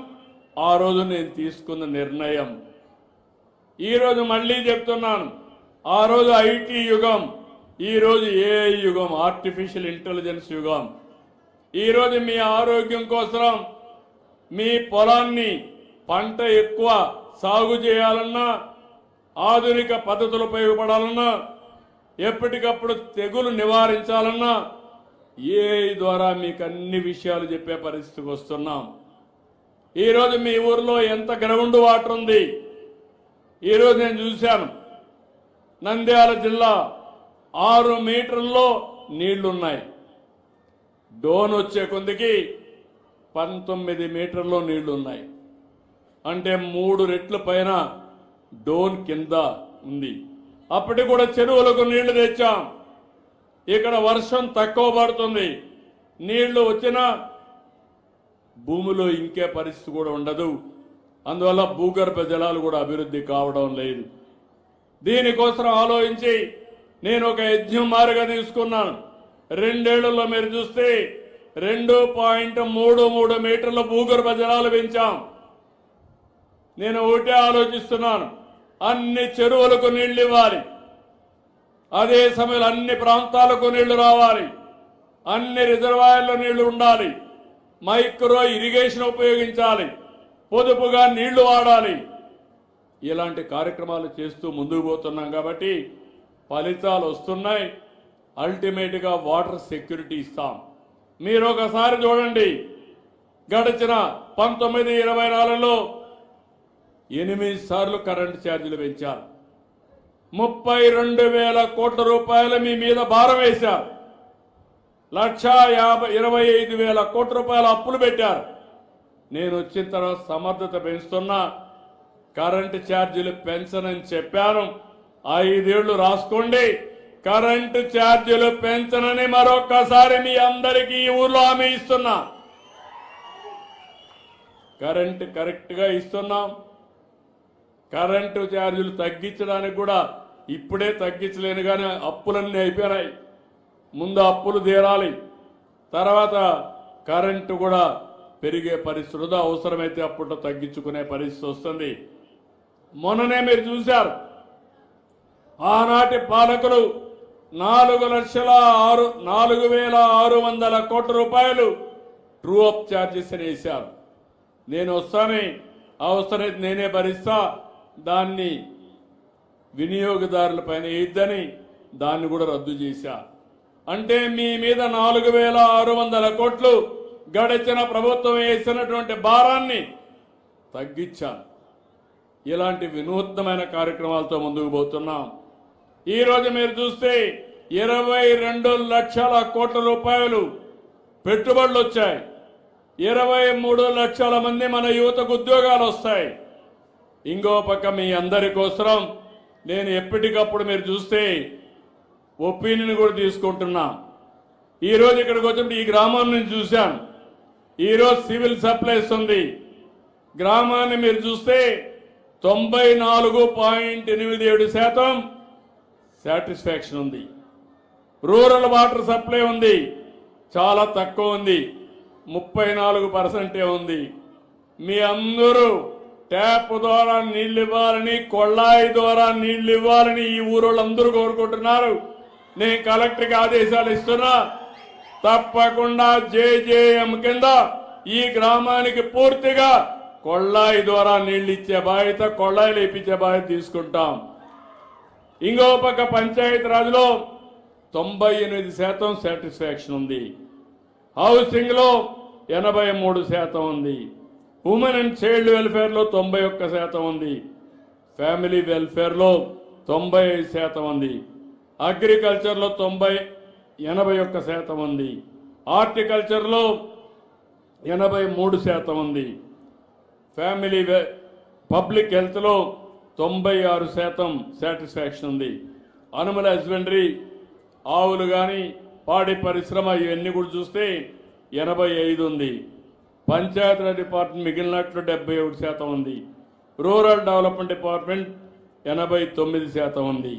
ఆ రోజు నేను తీసుకున్న నిర్ణయం. ఈరోజు మళ్ళీ చెప్తున్నాను, ఆ రోజు ఐటీ యుగం, ఈరోజు ఏఐ యుగం, ఆర్టిఫిషియల్ ఇంటెలిజెన్స్ యుగం. ఈరోజు మీ ఆరోగ్యం కోసం మీ పొలాన్ని పంట ఎక్కువ సాగు చేయాలన్నా, ఆధునిక పద్ధతులు ఉపయోగపడాలన్నా, ఎప్పటికప్పుడు తెగులు నివారించాలన్నా ఏఐ ద్వారా మీకు అన్ని విషయాలు చెప్పే పరిస్థితికి వస్తున్నాం. ఈరోజు మీ ఊర్లో ఎంత గ్రౌండ్ వాటర్ ఉంది. ఈరోజు నేను చూశాను, నంద్యాల జిల్లా 6 మీటర్లలో నీళ్లున్నాయి. డోన్ వచ్చే కొందికి 19 మీటర్లో నీళ్లున్నాయి. అంటే 3 రెట్ల పైన డోన్ కింద ఉంది. అప్పటికి కూడా చెరువులకు నీళ్లు తెచ్చాం. ఇక్కడ వర్షం తక్కువ పడుతుంది, నీళ్లు వచ్చినా భూమిలో ఇంకే పరిస్థితి కూడా ఉండదు. అందువల్ల భూగర్భ జలాలు కూడా అభివృద్ధి కావడం లేదు. దీనికోసం ఆలోచించి నేను ఒక యజ్ఞం మారుగా తీసుకున్నాను. 2 ఏళ్లలో మీరు చూస్తే 2.33 మీటర్ల భూగర్భ జలాలు పెంచాం. నేను ఒకటే ఆలోచిస్తున్నాను, అన్ని చెరువులకు నీళ్లు ఇవ్వాలి, అదే సమయంలో అన్ని ప్రాంతాలకు నీళ్లు రావాలి, అన్ని రిజర్వాయర్లో నీళ్లు ఉండాలి, మైక్రో ఇరిగేషన్ ఉపయోగించాలి, పొదుపుగా నీళ్లు వాడాలి. ఇలాంటి కార్యక్రమాలు చేస్తూ ముందుకు పోతున్నాం కాబట్టి ఫలితాలు వస్తున్నాయి. అల్టిమేట్గా వాటర్ సెక్యూరిటీ ఇస్తాం. మీరు ఒకసారి చూడండి, గడిచిన 19-24లో 8 సార్లు కరెంటు ఛార్జీలు పెంచారు. 32,000 కోట్ల రూపాయలు మీ మీద భారం వేశారు. 1,25,000 కోట్ల రూపాయల అప్పులు పెట్టారు. నేను వచ్చిన తర్వాత సమర్థత పెంచుతున్నా, కరెంటు ఛార్జీలు పెంచనని చెప్పాను. 5 ఏళ్లు రాసుకోండి, కరెంటు ఛార్జీలు పెంచనని మరొక్కసారి మీ అందరికీ ఈ ఊర్లో హామీ ఇస్తున్నా. కరెంటు కరెక్ట్గా ఇస్తున్నాం. కరెంటు ఛార్జీలు తగ్గించడానికి కూడా ఇప్పుడే తగ్గించలేను, కానీ అప్పులన్నీ అయిపోయినాయి. ముందు అప్పులు తీరాలి, తర్వాత కరెంటు కూడా పెరిగే పరిస్థితి, అవసరమైతే అప్పుడు తగ్గించుకునే పరిస్థితి వస్తుంది. మొన్ననే మీరు చూశారు, ఆనాటి పాలకులు 4,06,4,600 కోట్ల రూపాయలు ట్రూ అప్ ఛార్జెస్ అని వేశారు. నేను వస్తానే, అవసరమైతే నేనే భరిస్తా, దాన్ని వినియోగదారుల పైన వేయద్దని దాన్ని కూడా రద్దు చేశా. అంటే మీ మీద 4,600 కోట్లు గడిచిన ప్రభుత్వం వేసినటువంటి భారాన్ని తగ్గించాను. ఇలాంటి వినూత్నమైన కార్యక్రమాలతో ముందుకు పోతున్నాం. ఈరోజు మీరు చూస్తే 22 లక్షల కోట్ల రూపాయలు పెట్టుబడులు వచ్చాయి. 23 లక్షల మంది మన యువతకు ఉద్యోగాలు వస్తాయి. ఇంకో పక్క మీ అందరి కోసం నేను ఎప్పటికప్పుడు మీరు చూస్తే ఒపీనియన్ కూడా తీసుకుంటున్నా. ఈరోజు ఇక్కడికి వచ్చినప్పుడు ఈ గ్రామం నుంచి చూశాను. ఈరోజు సివిల్ సప్లైస్ ఉంది. గ్రామాన్ని మీరు చూస్తే 94.87% సాటిస్ఫాక్షన్ ఉంది. రూరల్ వాటర్ సప్లై ఉంది, చాలా తక్కువ ఉంది, 34% ఉంది. మీ అందరూ ట్యాప్ ద్వారా నీళ్లు ఇవ్వాలని, కొళ్ళాయి ద్వారా నీళ్లు ఇవ్వాలని ఈ ఊరోళ్ళందరూ కోరుకుంటున్నారు. నేను కలెక్టర్కి ఆదేశాలు ఇస్తున్నా, తప్పకుండా జేజేఎం కింద ఈ గ్రామానికి పూర్తిగా కొళ్ళాయి ద్వారా నీళ్లు ఇచ్చే బాధ్యత, కొళ్ళాయిలు ఇప్పించే బాధ్యత తీసుకుంటాం. ఇంకో పక్క పంచాయతీరాజ్లో 98% సాటిస్ఫాక్షన్ ఉంది. హౌసింగ్ లో 83% ఉంది. ఉమెన్ అండ్ చైల్డ్ వెల్ఫేర్ లో 91% ఉంది. ఫ్యామిలీ వెల్ఫేర్ లో 95% ఉంది. అగ్రికల్చర్ లో 81% ఉంది. హార్టికల్చర్ లో 83% ఉంది. ఫ్యామిలీ పబ్లిక్ హెల్త్ లో 96% సాటిస్ఫాక్షన్ ఉంది. అనిమల్ హస్బెండరీ, ఆవులు కానీ, పాడి పరిశ్రమ ఇవన్నీ కూడా చూస్తే 85 ఉంది. పంచాయతీరాజ్ డిపార్ట్మెంట్ మిగిలినట్లు 71% ఉంది. రూరల్ డెవలప్మెంట్ డిపార్ట్మెంట్ 89% ఉంది.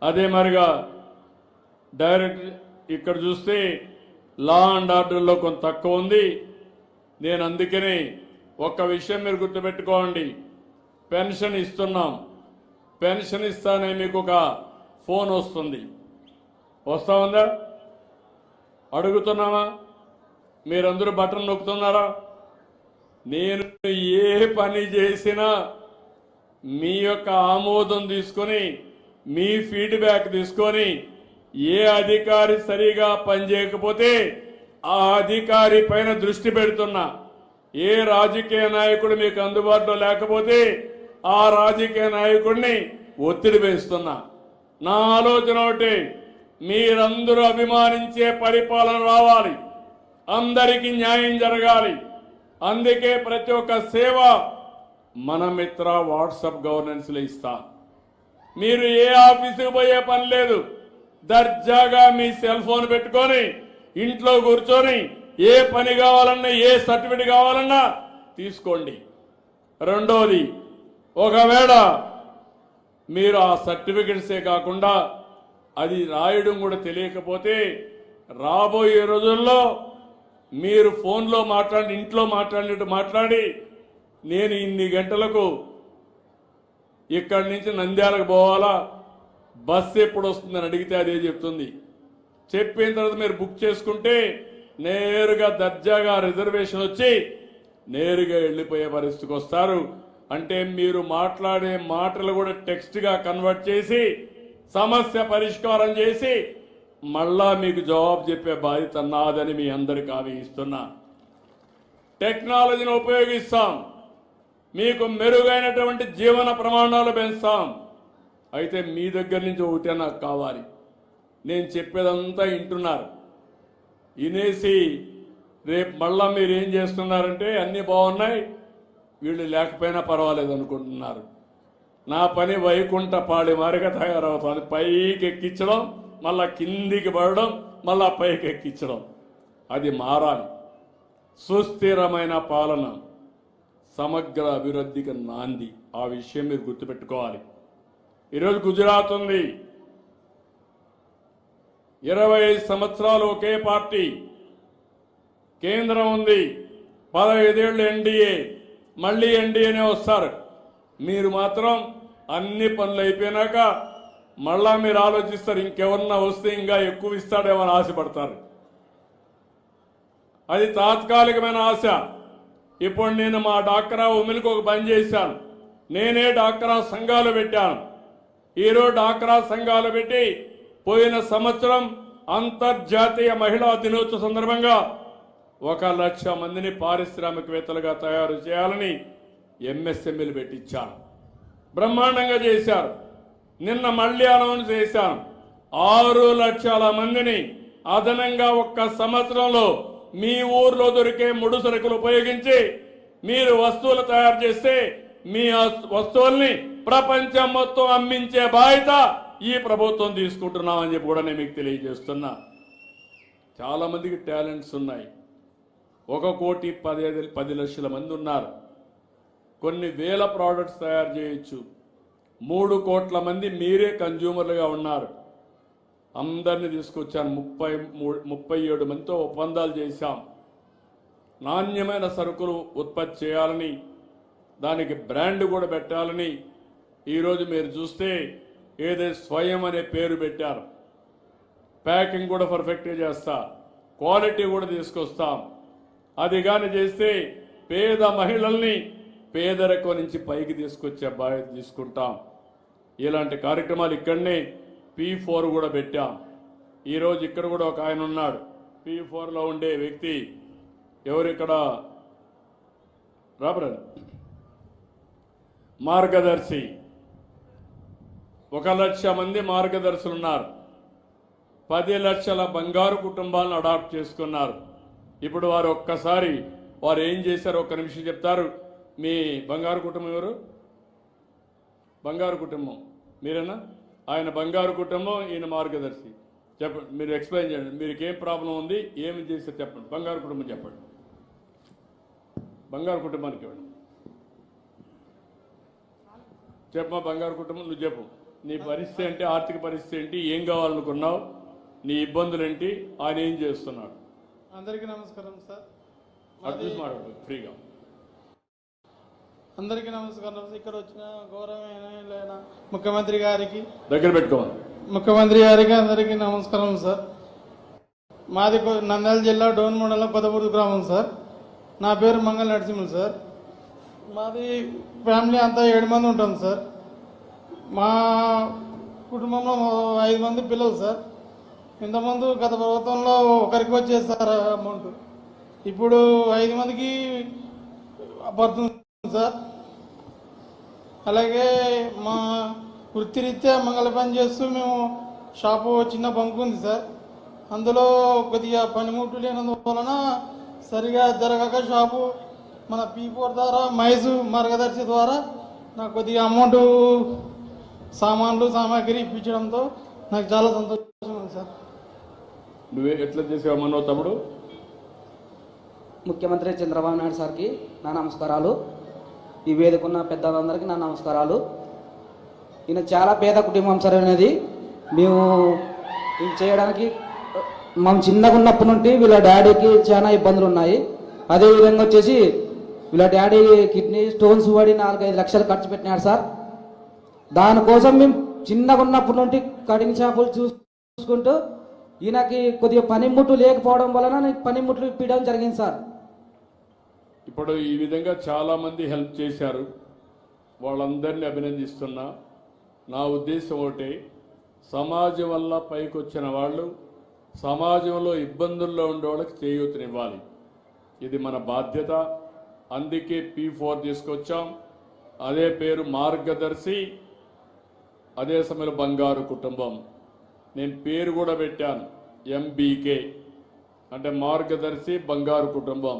అదే మరిగా డైరెక్ట్ ఇక్కడ చూస్తే లా అండ్ ఆర్డర్లో కొంత తక్కువ ఉంది. నేను అందుకనే ఒక్క విషయం మీరు గుర్తుపెట్టుకోండి, పెన్షన్ ఇస్తున్నాం, పెన్షన్ ఇస్తానే మీకు ఒక ఫోన్ వస్తుంది. వస్తా ఉందా? అడుగుతున్నామా? మీరందరూ బటన్ నొక్కుతున్నారా? నేను ఏ పని చేసినా మీ యొక్క ఆమోదం తీసుకొని, మీ ఫీడ్బ్యాక్ తీసుకొని, ఏ అధికారి సరిగా పనిచేయకపోతే ఆ అధికారి పైన దృష్టి పెడుతున్నా. ఏ రాజకీయ నాయకుడు మీకు అందుబాటులో లేకపోతే ఆ రాజకీయ నాయకుడిని ఒత్తిడి వేస్తున్నా. నా ఆలోచన ఒకటి, మీరందరూ అభిమానించే పరిపాలన రావాలి, అందరికీ న్యాయం జరగాలి. అందుకే ప్రతి ఒక్క సేవ మన మిత్ర వాట్సాప్ గవర్నెన్స్లో ఇస్తా. మీరు ఏ ఆఫీసుకు పోయే పని లేదు, దర్జాగా మీ సెల్ ఫోన్ పెట్టుకొని ఇంట్లో కూర్చొని ఏ పని కావాలన్నా, ఏ సర్టిఫికేట్ కావాలన్నా తీసుకోండి. రెండోది, ఒకవేళ మీరు ఆ సర్టిఫికెట్సే కాకుండా అది రాయడం కూడా తెలియకపోతే రాబోయే రోజుల్లో మీరు ఫోన్లో మాట్లాడి, ఇంట్లో మాట్లాడినట్టు మాట్లాడి, నేను ఇన్ని గంటలకు ఇక్కడి నుంచి నంద్యాలకు పోవాలా, బస్సు ఎప్పుడు వస్తుందని అడిగితే అదే చెప్తుంది. చెప్పిన తర్వాత మీరు బుక్ చేసుకుంటే నేరుగా దర్జాగా రిజర్వేషన్ వచ్చి నేరుగా వెళ్ళిపోయే పరిస్థితికి వస్తారు. అంటే మీరు మాట్లాడే మాటలు కూడా టెక్స్ట్గా కన్వర్ట్ చేసి సమస్య పరిష్కారం చేసి మళ్ళా మీకు జవాబు చెప్పే బాధ్యత నాదని మీ అందరికీ హామీ ఇస్తున్నా. టెక్నాలజీని ఉపయోగిస్తాం, మీకు మెరుగైనటువంటి జీవన ప్రమాణాలు పెంచుతాం. అయితే మీ దగ్గర నుంచి ఒకటే నాకు కావాలి, నేను చెప్పేదంతా వింటున్నారు, వినేసి రేపు మళ్ళా మీరు ఏం చేస్తున్నారంటే అన్నీ బాగున్నాయి, వీళ్ళు లేకపోయినా పర్వాలేదు అనుకుంటున్నారు. నా పని వైకుంఠ పాడి మారిగా తయారవుతుంది. పైకి ఎక్కించడం, మళ్ళా కిందికి పడడం, మళ్ళా పైకి ఎక్కించడం. అది మారాలి. సుస్థిరమైన పాలన సమగ్ర అభివృద్ధికి నాంది. ఆ విషయం మీరు గుర్తుపెట్టుకోవాలి. ఈరోజు గుజరాత్ ఉంది, 25 సంవత్సరాలు ఒకే పార్టీ, కేంద్రం ఉంది, 15 ఏళ్ళు ఎన్డీఏ, మళ్ళీ ఎన్డీఏనే వస్తారు. మీరు మాత్రం అన్ని పనులు అయిపోయినాక మళ్ళా మీరు ఆలోచిస్తారు, ఇంకెవరన్నా వస్తే ఇంకా ఎక్కువ ఇస్తాడేమో అని ఆశపడతారు. అది తాత్కాలికమైన ఆశ. ఇప్పుడు నేను మా డాక్రా ఉమెన్కి ఒక పని చేశాను. నేనే డాక్రా సంఘాలు పెట్టాను. ఈరోజు డాక్రా సంఘాలు పెట్టి పోయిన సంవత్సరం అంతర్జాతీయ మహిళా దినోత్సవ సందర్భంగా 1,00,000 మందిని పారిశ్రామికవేత్తలుగా తయారు చేయాలని ఎంఎస్ఎంఈలు పెట్టించాను. బ్రహ్మాండంగా చేశారు. నిన్న మళ్ళీ అనౌన్స్ చేశాను, 6 లక్షల మందిని అదనంగా ఒక్క సంవత్సరంలో మీ ఊర్లో దొరికే ముడి సరుకులు ఉపయోగించి మీరు వస్తువులు తయారు చేస్తే మీ వస్తువుల్ని ప్రపంచం మొత్తం అమ్మించే బాధ్యత ఈ ప్రభుత్వం తీసుకుంటున్నామని చెప్పి కూడా నేను మీకు తెలియజేస్తున్నా. చాలా మందికి టాలెంట్స్ ఉన్నాయి. 1,10,10,00,000 మంది ఉన్నారు. కొన్ని వేల ప్రోడక్ట్స్ తయారు చేయొచ్చు. 3 కోట్ల మంది మీరే కన్జ్యూమర్లుగా ఉన్నారు. అందరినీ తీసుకొచ్చాను. 37 మందితో ఒప్పందాలు చేశాం. నాణ్యమైన సరుకులు ఉత్పత్తి చేయాలని, దానికి బ్రాండ్ కూడా పెట్టాలని ఈరోజు మీరు చూస్తే ఏదో స్వయం అనే పేరు పెట్టారు. ప్యాకింగ్ కూడా పర్ఫెక్ట్గా చేస్తా, క్వాలిటీ కూడా తీసుకొస్తాం. అది కానీ చేస్తే పేద మహిళల్ని పేదరికం నుంచి పైకి తీసుకొచ్చే బాధ్యత తీసుకుంటాం. ఇలాంటి కార్యక్రమాలు ఇక్కడనే P4 కూడా పెట్టాం. ఈరోజు ఇక్కడ కూడా ఒక ఆయన ఉన్నాడు, P4లో ఉండే వ్యక్తి. ఎవరు ఇక్కడ? రాబర్ మార్గదర్శి. 1 లక్ష మంది మార్గదర్శులు ఉన్నారు. 10 లక్షల బంగారు కుటుంబాలను అడాప్ట్ చేసుకున్నారు. ఇప్పుడు వారు ఒక్కసారి వారు ఏం చేశారో ఒక్క నిమిషం చెప్తారు. మీ బంగారు కుటుంబం ఎవరు? బంగారు కుటుంబం మీరేనా? ఆయన బంగారు కుటుంబం, ఈయన మార్గదర్శి. చెప్పండి, మీరు ఎక్స్ప్లెయిన్ చేయండి. మీకు ఏం ప్రాబ్లం ఉంది, ఏమి చేస్తే చెప్పండి. బంగారు కుటుంబం చెప్పండి. బంగారు కుటుంబానికి ఇవ్వండి. చెప్పమా బంగారు కుటుంబం, నువ్వు చెప్పు. నీ పరిస్థితి ఏంటి, ఆర్థిక పరిస్థితి ఏంటి, ఏం కావాలనుకున్నావు, నీ ఇబ్బందులు ఏంటి, ఆయన ఏం చేస్తున్నాడు? అందరికీ నమస్కారం సార్. అడ్రస్ మాట్లాడు ఫ్రీగా. అందరికీ నమస్కారం. ఇక్కడ వచ్చిన గౌరవమైన ముఖ్యమంత్రి గారికి దగ్గర పెట్టుకోవాలి. ముఖ్యమంత్రి గారికి అందరికీ నమస్కారం సార్. మాది నంద్యాల జిల్లా డోన్ మండలం కొత్తపూరు గ్రామం సార్. నా పేరు మంగళ నరసింహులు సార్. మాది ఫ్యామిలీ అంతా 7 మంది ఉంటాం సార్. మా కుటుంబంలో 5 మంది పిల్లలు సార్. ఇంతకుముందు గత ప్రభుత్వంలో ఒకరికి వచ్చేది సార్ అమౌంట్. ఇప్పుడు 5 మందికి పడుతుంది సార్. అలాగే మా వృత్తిరీత్యా మంగళ పని చేస్తూ మేము షాపు చిన్న బంకు ఉంది సార్. అందులో కొద్దిగా పనిముట్లు లేనందువలన సరిగా జరగక షాపు మన P4 ద్వారా మైజు మార్గదర్శి ద్వారా నాకు కొద్దిగా అమౌంట్ సామాన్లు సామాగ్రి ఇప్పించడంతో నాకు చాలా సంతోషంగా ఉంది సార్. నువ్వే ఎట్లా చేసావమ్మన్నావు తమ్ముడు? ముఖ్యమంత్రి చంద్రబాబు నాయుడు సార్కి నా నమస్కారాలు. ఈ వేదికన్న పెద్దలందరికీ నా నమస్కారాలు. ఈయన చాలా పేద కుటుంబం సార్ అనేది. మేము ఇది చేయడానికి మనం చిన్నగా ఉన్నప్పటి నుండి వీళ్ళ డాడీకి చాలా ఇబ్బందులు ఉన్నాయి. అదేవిధంగా వచ్చేసి వీళ్ళ డాడీ కిడ్నీ స్టోన్స్ పడి 4-5 లక్షలు ఖర్చు పెట్టినాడు సార్. దానికోసం మేము చిన్నగా ఉన్నప్పటి నుండి కటింగ్ షాపులు చూసుకుంటూ ఈయనకి కొద్దిగా పనిముట్లు లేకపోవడం వలన పనిముట్లు ఇప్పించడం జరిగింది సార్. ఇప్పుడు ఈ విధంగా చాలామంది హెల్ప్ చేశారు, వాళ్ళందరినీ అభినందిస్తున్నా. నా ఉద్దేశం ఒకటి, సమాజం వల్ల పైకి వచ్చిన వాళ్ళు సమాజంలో ఇబ్బందుల్లో ఉండే వాళ్ళకి చేయూతనివ్వాలి. ఇది మన బాధ్యత. అందుకే P4 తీసుకొచ్చాం. అదే పేరు మార్గదర్శి, అదే సమయంలో బంగారు కుటుంబం. నేను పేరు కూడా పెట్టాను, MBK అంటే మార్గదర్శి బంగారు కుటుంబం.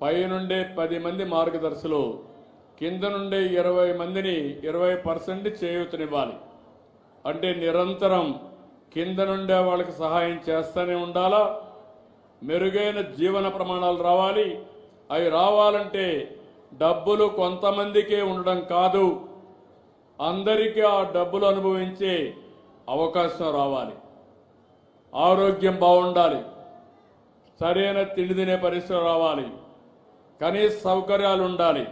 పైనుండే 10 మంది మార్గదర్శులు, కింద నుండే 20 మందిని 20% చేయూతనివ్వాలి. అంటే నిరంతరం కింద నుండే వాళ్ళకి సహాయం చేస్తూనే ఉండాలా. మెరుగైన జీవన ప్రమాణాలు రావాలి. అవి రావాలంటే డబ్బులు కొంతమందికే ఉండడం కాదు, అందరికీ ఆ డబ్బులు అనుభవించే అవకాశం రావాలి. ఆరోగ్యం బాగుండాలి, సరైన తిండి తినే పరిస్థితి రావాలి, కనీస సౌకర్యాలు ఉండాలి.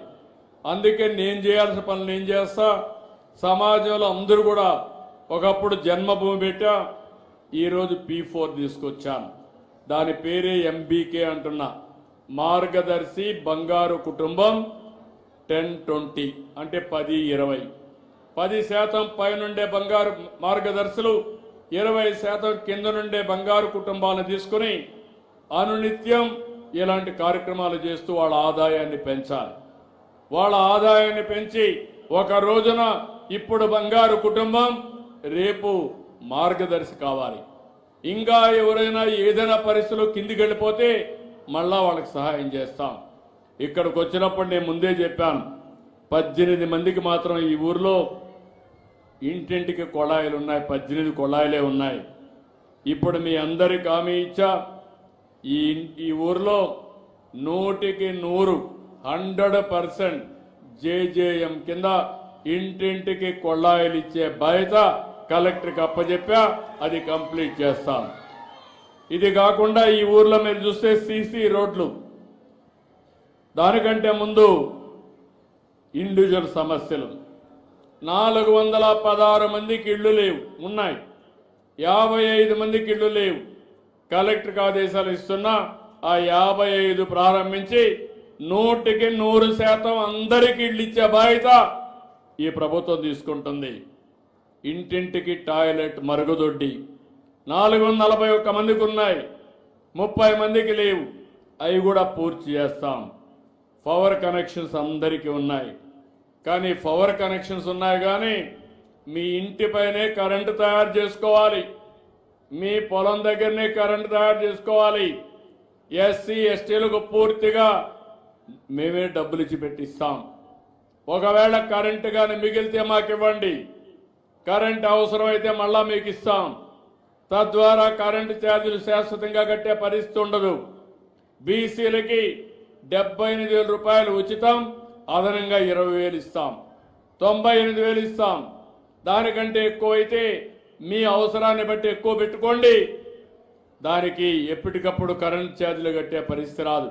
అందుకే నేను చేయాల్సిన పనులు నేను చేస్తా. సమాజంలో అందరూ కూడా ఒకప్పుడు జన్మభూమి పెట్టా, ఈరోజు P4 తీసుకొచ్చాను. దాని పేరే MBK అంటున్నా, మార్గదర్శి బంగారు కుటుంబం 10-20 అంటే 10-20. 10% పైనుండే బంగారు మార్గదర్శులు, 20% కింద నుండే బంగారు కుటుంబాలను తీసుకుని అనునిత్యం ఇలాంటి కార్యక్రమాలు చేస్తూ వాళ్ళ ఆదాయాన్ని పెంచాలి. వాళ్ళ ఆదాయాన్ని పెంచి ఒక రోజున ఇప్పుడు బంగారు కుటుంబం, రేపు మార్గదర్శి కావాలి. ఇంకా ఎవరైనా ఏదైనా పరిస్థితుల్లో కిందికి వెళ్ళిపోతే మళ్ళా వాళ్ళకి సహాయం చేస్తాం. ఇక్కడికి వచ్చినప్పుడు నేను ముందే చెప్పాను, 18 మందికి మాత్రం ఈ ఊర్లో ఇంటింటికి కొళాయిలు ఉన్నాయి, 18 కొళాయిలే ఉన్నాయి. ఇప్పుడు మీ అందరికి హామీ ఇచ్చా, ఈ ఊర్లో 100% JJM కింద ఇంటింటికి కొళ్ళాయిలు ఇచ్చే బాధ్యత కలెక్టర్కి అప్పచెప్పా, అది కంప్లీట్ చేస్తాం. ఇది కాకుండా ఈ ఊర్లో మీరు చూస్తే సీసీ రోడ్లు, దానికంటే ముందు ఇండివిజువల్ సమస్యలు. 416 మందికి ఇళ్లు లేవు, ఉన్నాయి. 55 మందికి ఇళ్లు లేవు. కలెక్టర్కి ఆదేశాలు ఇస్తున్నా ఆ 55 ప్రారంభించి 100% అందరికీ ఇళ్ళు ఇచ్చే బాధ్యత ఈ ప్రభుత్వం తీసుకుంటుంది. ఇంటింటికి టాయిలెట్ మరుగుదొడ్డి 441 మందికి ఉన్నాయి, 30 మందికి లేవు. అవి కూడా పూర్తి చేస్తాం. పవర్ కనెక్షన్స్ అందరికీ ఉన్నాయి. కానీ పవర్ కనెక్షన్స్ ఉన్నాయి కానీ మీ ఇంటిపైనే కరెంటు తయారు చేసుకోవాలి, మీ పొలం దగ్గరనే కరెంటు తయారు చేసుకోవాలి. ఎస్సీ ఎస్టీలకు పూర్తిగా మేమే డబ్బులు ఇచ్చి పెట్టిస్తాం. ఒకవేళ కరెంటు కానీ మిగిలితే మాకు ఇవ్వండి, కరెంటు అవసరమైతే మళ్ళా మీకు ఇస్తాం. తద్వారా కరెంటు ఛార్జీలు శాశ్వతంగా కట్టే పరిస్థితి ఉండదు. బీసీలకి 78,000 రూపాయలు ఉచితం, అదనంగా 20,000 ఇస్తాం, 98,000 ఇస్తాం. దానికంటే ఎక్కువ అయితే మీ అవసరాన్ని బట్టి ఎక్కువ పెట్టుకోండి. దానికి ఎప్పటికప్పుడు కరెంట్ ఛార్జీలు కట్టే పరిస్థితి రాదు.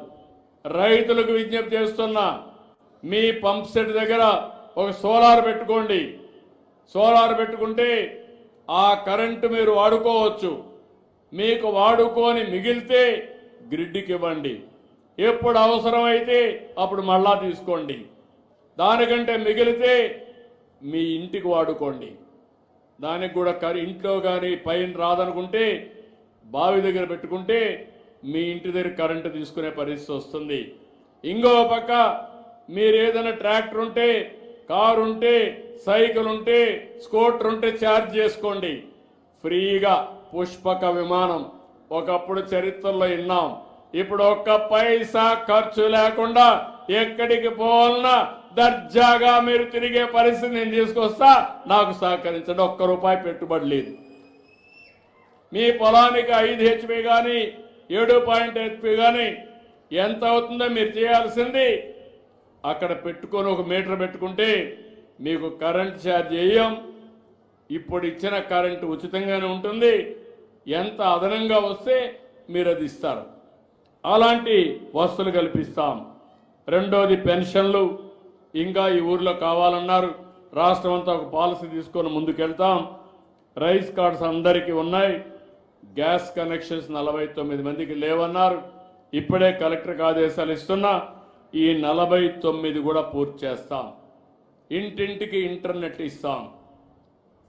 రైతులకు విజ్ఞప్తి చేస్తున్నా, మీ పంప్ సెట్ దగ్గర ఒక సోలార్ పెట్టుకోండి. సోలార్ పెట్టుకుంటే ఆ కరెంటు మీరు వాడుకోవచ్చు. మీకు వాడుకొని మిగిలితే గ్రిడ్కి ఇవ్వండి. ఎప్పుడు అవసరమైతే అప్పుడు మళ్ళా తీసుకోండి. దానికంటే మిగిలితే మీ ఇంటికి వాడుకోండి. దానికి కూడా ఇంట్లో కానీ పైన రాదనుకుంటే బావి దగ్గర పెట్టుకుంటే మీ ఇంటి దగ్గర కరెంటు తీసుకునే పరిస్థితి వస్తుంది. ఇంకో పక్క మీరు ఏదైనా ట్రాక్టర్ ఉంటే, కారు ఉంటే, సైకిల్ ఉంటే, స్కూటర్ ఉంటే ఛార్జ్ చేసుకోండి ఫ్రీగా. పుష్పక విమానం ఒకప్పుడు చరిత్రలో విన్నాం. ఇప్పుడు ఒక్క పైసా ఖర్చు లేకుండా ఎక్కడికి పోవాలన్నా దర్జాగా మీరు తిరిగే పరిస్థితి నేను తీసుకొస్తా. నాకు సహకరించండి. ₹1 పెట్టుబడి లేదు. మీ పొలానికి 5 HP కానీ 7 HP కానీ ఎంత అవుతుందో మీరు చేయాల్సింది అక్కడ పెట్టుకొని ఒక మీటర్ పెట్టుకుంటే మీకు కరెంట్ ఛార్జ్ వేయం. ఇప్పుడు ఇచ్చిన కరెంటు ఉచితంగానే ఉంటుంది. ఎంత అదనంగా వస్తే మీరు అది ఇస్తారు. అలాంటి వసతులు కల్పిస్తాం. రెండోది పెన్షన్లు ఇంకా ఈ ఊర్లో కావాలన్నారు. రాష్ట్రం అంతా ఒక పాలసీ తీసుకొని ముందుకెళ్తాం. రైస్ కార్డ్స్ అందరికీ ఉన్నాయి. గ్యాస్ కనెక్షన్స్ 49 మందికి లేవన్నారు. ఇప్పుడే కలెక్టర్కి ఆదేశాలు ఇస్తున్నా, ఈ 49 కూడా పూర్తి చేస్తాం. ఇంటింటికి ఇంటర్నెట్ ఇస్తాం,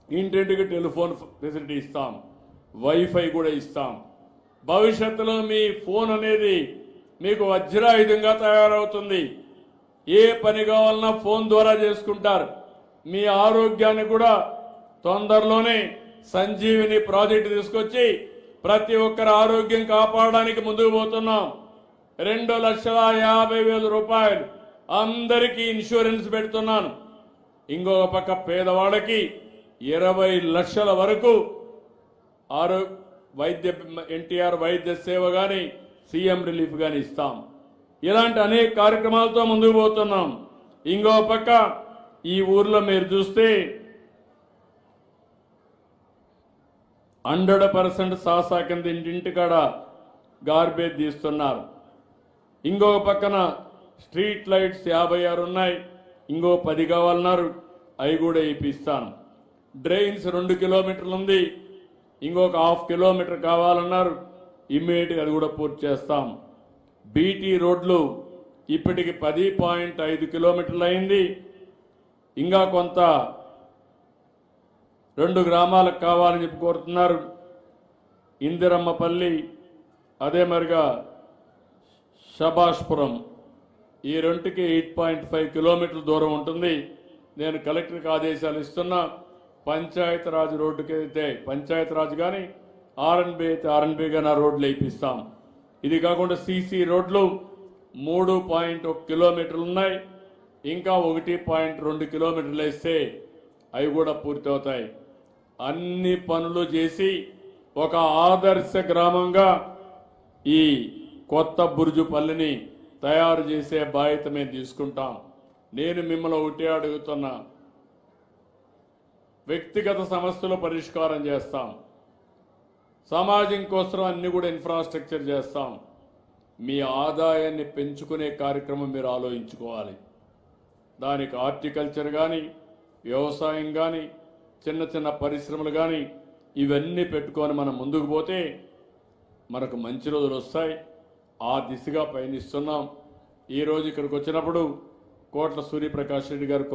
ఇంటింటికి టెలిఫోన్ ఫెసిలిటీ ఇస్తాం, వైఫై కూడా ఇస్తాం. భవిష్యత్తులో మీ ఫోన్ అనేది మీకు వజ్రాయుధంగా తయారవుతుంది. ఏ పని కావాలన్నా ఫోన్ ద్వారా చేసుకుంటారు. మీ ఆరోగ్యాన్ని కూడా తొందరలోనే సంజీవిని ప్రాజెక్టు తీసుకొచ్చి ప్రతి ఒక్కరి ఆరోగ్యం కాపాడడానికి ముందుకు పోతున్నాం. 2,50,000 రూపాయలు అందరికీ ఇన్సూరెన్స్ పెడుతున్నాను. ఇంకొక పక్క పేదవాళ్ళకి 20 లక్షల వరకు వైద్య ఎన్టీఆర్ వైద్య సేవ కానీ సీఎం రిలీఫ్ కానీ ఇస్తాం. ఇలాంటి అనేక కార్యక్రమాలతో ముందుకు పోతున్నాం. ఇంకో పక్క ఈ ఊర్లో మీరు చూస్తే 100% సాసా కింద ఇంటింటికాడ గార్బేజ్ తీస్తున్నారు. ఇంకొక పక్కన స్ట్రీట్ లైట్స్ 56 ఉన్నాయి. ఇంకో 10 కావాలన్నారు, అవి కూడా ఇప్పిస్తాను. డ్రైన్స్ 2 కిలోమీటర్లు ఉంది, ఇంకొక 1/2 కిలోమీటర్ కావాలన్నారు, ఇమ్మీడియట్గా అది కూడా పూర్తి చేస్తాం. బీటీ రోడ్లు ఇప్పటికి 10.5 కిలోమీటర్లు అయింది. ఇంకా కొంత 2 గ్రామాలకు కావాలని చెప్పి కోరుతున్నారు. ఇందిరమ్మపల్లి, అదే మరిగా షబాష్పురం, ఈ రెండుకి 8.5 కిలోమీటర్ల దూరం ఉంటుంది. నేను కలెక్టర్కి ఆదేశాలు ఇస్తున్నా. పంచాయతీరాజ్ రోడ్డుకి అయితే పంచాయతీరాజ్ కానీ ఆర్ఎన్బి అయితే ఆర్ఎన్బి కానీ ఆ రోడ్లు వేయిస్తాం. ఇది కాకుండా సీసీ రోడ్లు 3.1 కిలోమీటర్లు ఉన్నాయి. ఇంకా 1.2 కిలోమీటర్లు వేస్తే అవి కూడా పూర్తవుతాయి. అన్ని పనులు చేసి ఒక ఆదర్శ గ్రామంగా ఈ కొత్త బురుజుపల్లిని తయారు చేసే బాధ్యత మేము తీసుకుంటాం. నేను మిమ్మల్ని ఒకటే అడుగుతున్నా, వ్యక్తిగత సమస్యలు పరిష్కారం చేస్తాం, సమాజం కోసం అన్ని కూడా ఇన్ఫ్రాస్ట్రక్చర్ చేస్తాం. మీ ఆదాయాన్ని పెంచుకునే కార్యక్రమం మీరు ఆలోచించుకోవాలి. దానికి హార్టికల్చర్ కానీ, వ్యవసాయం కానీ, చిన్న చిన్న పరిశ్రమలు కానీ ఇవన్నీ పెట్టుకొని మనం ముందుకు పోతే మనకు మంచి రోజులు వస్తాయి. ఆ దిశగా పయనిస్తున్నాం. ఈరోజు ఇక్కడికి వచ్చినప్పుడు కోట్ల సూర్యప్రకాష్ రెడ్డి గారు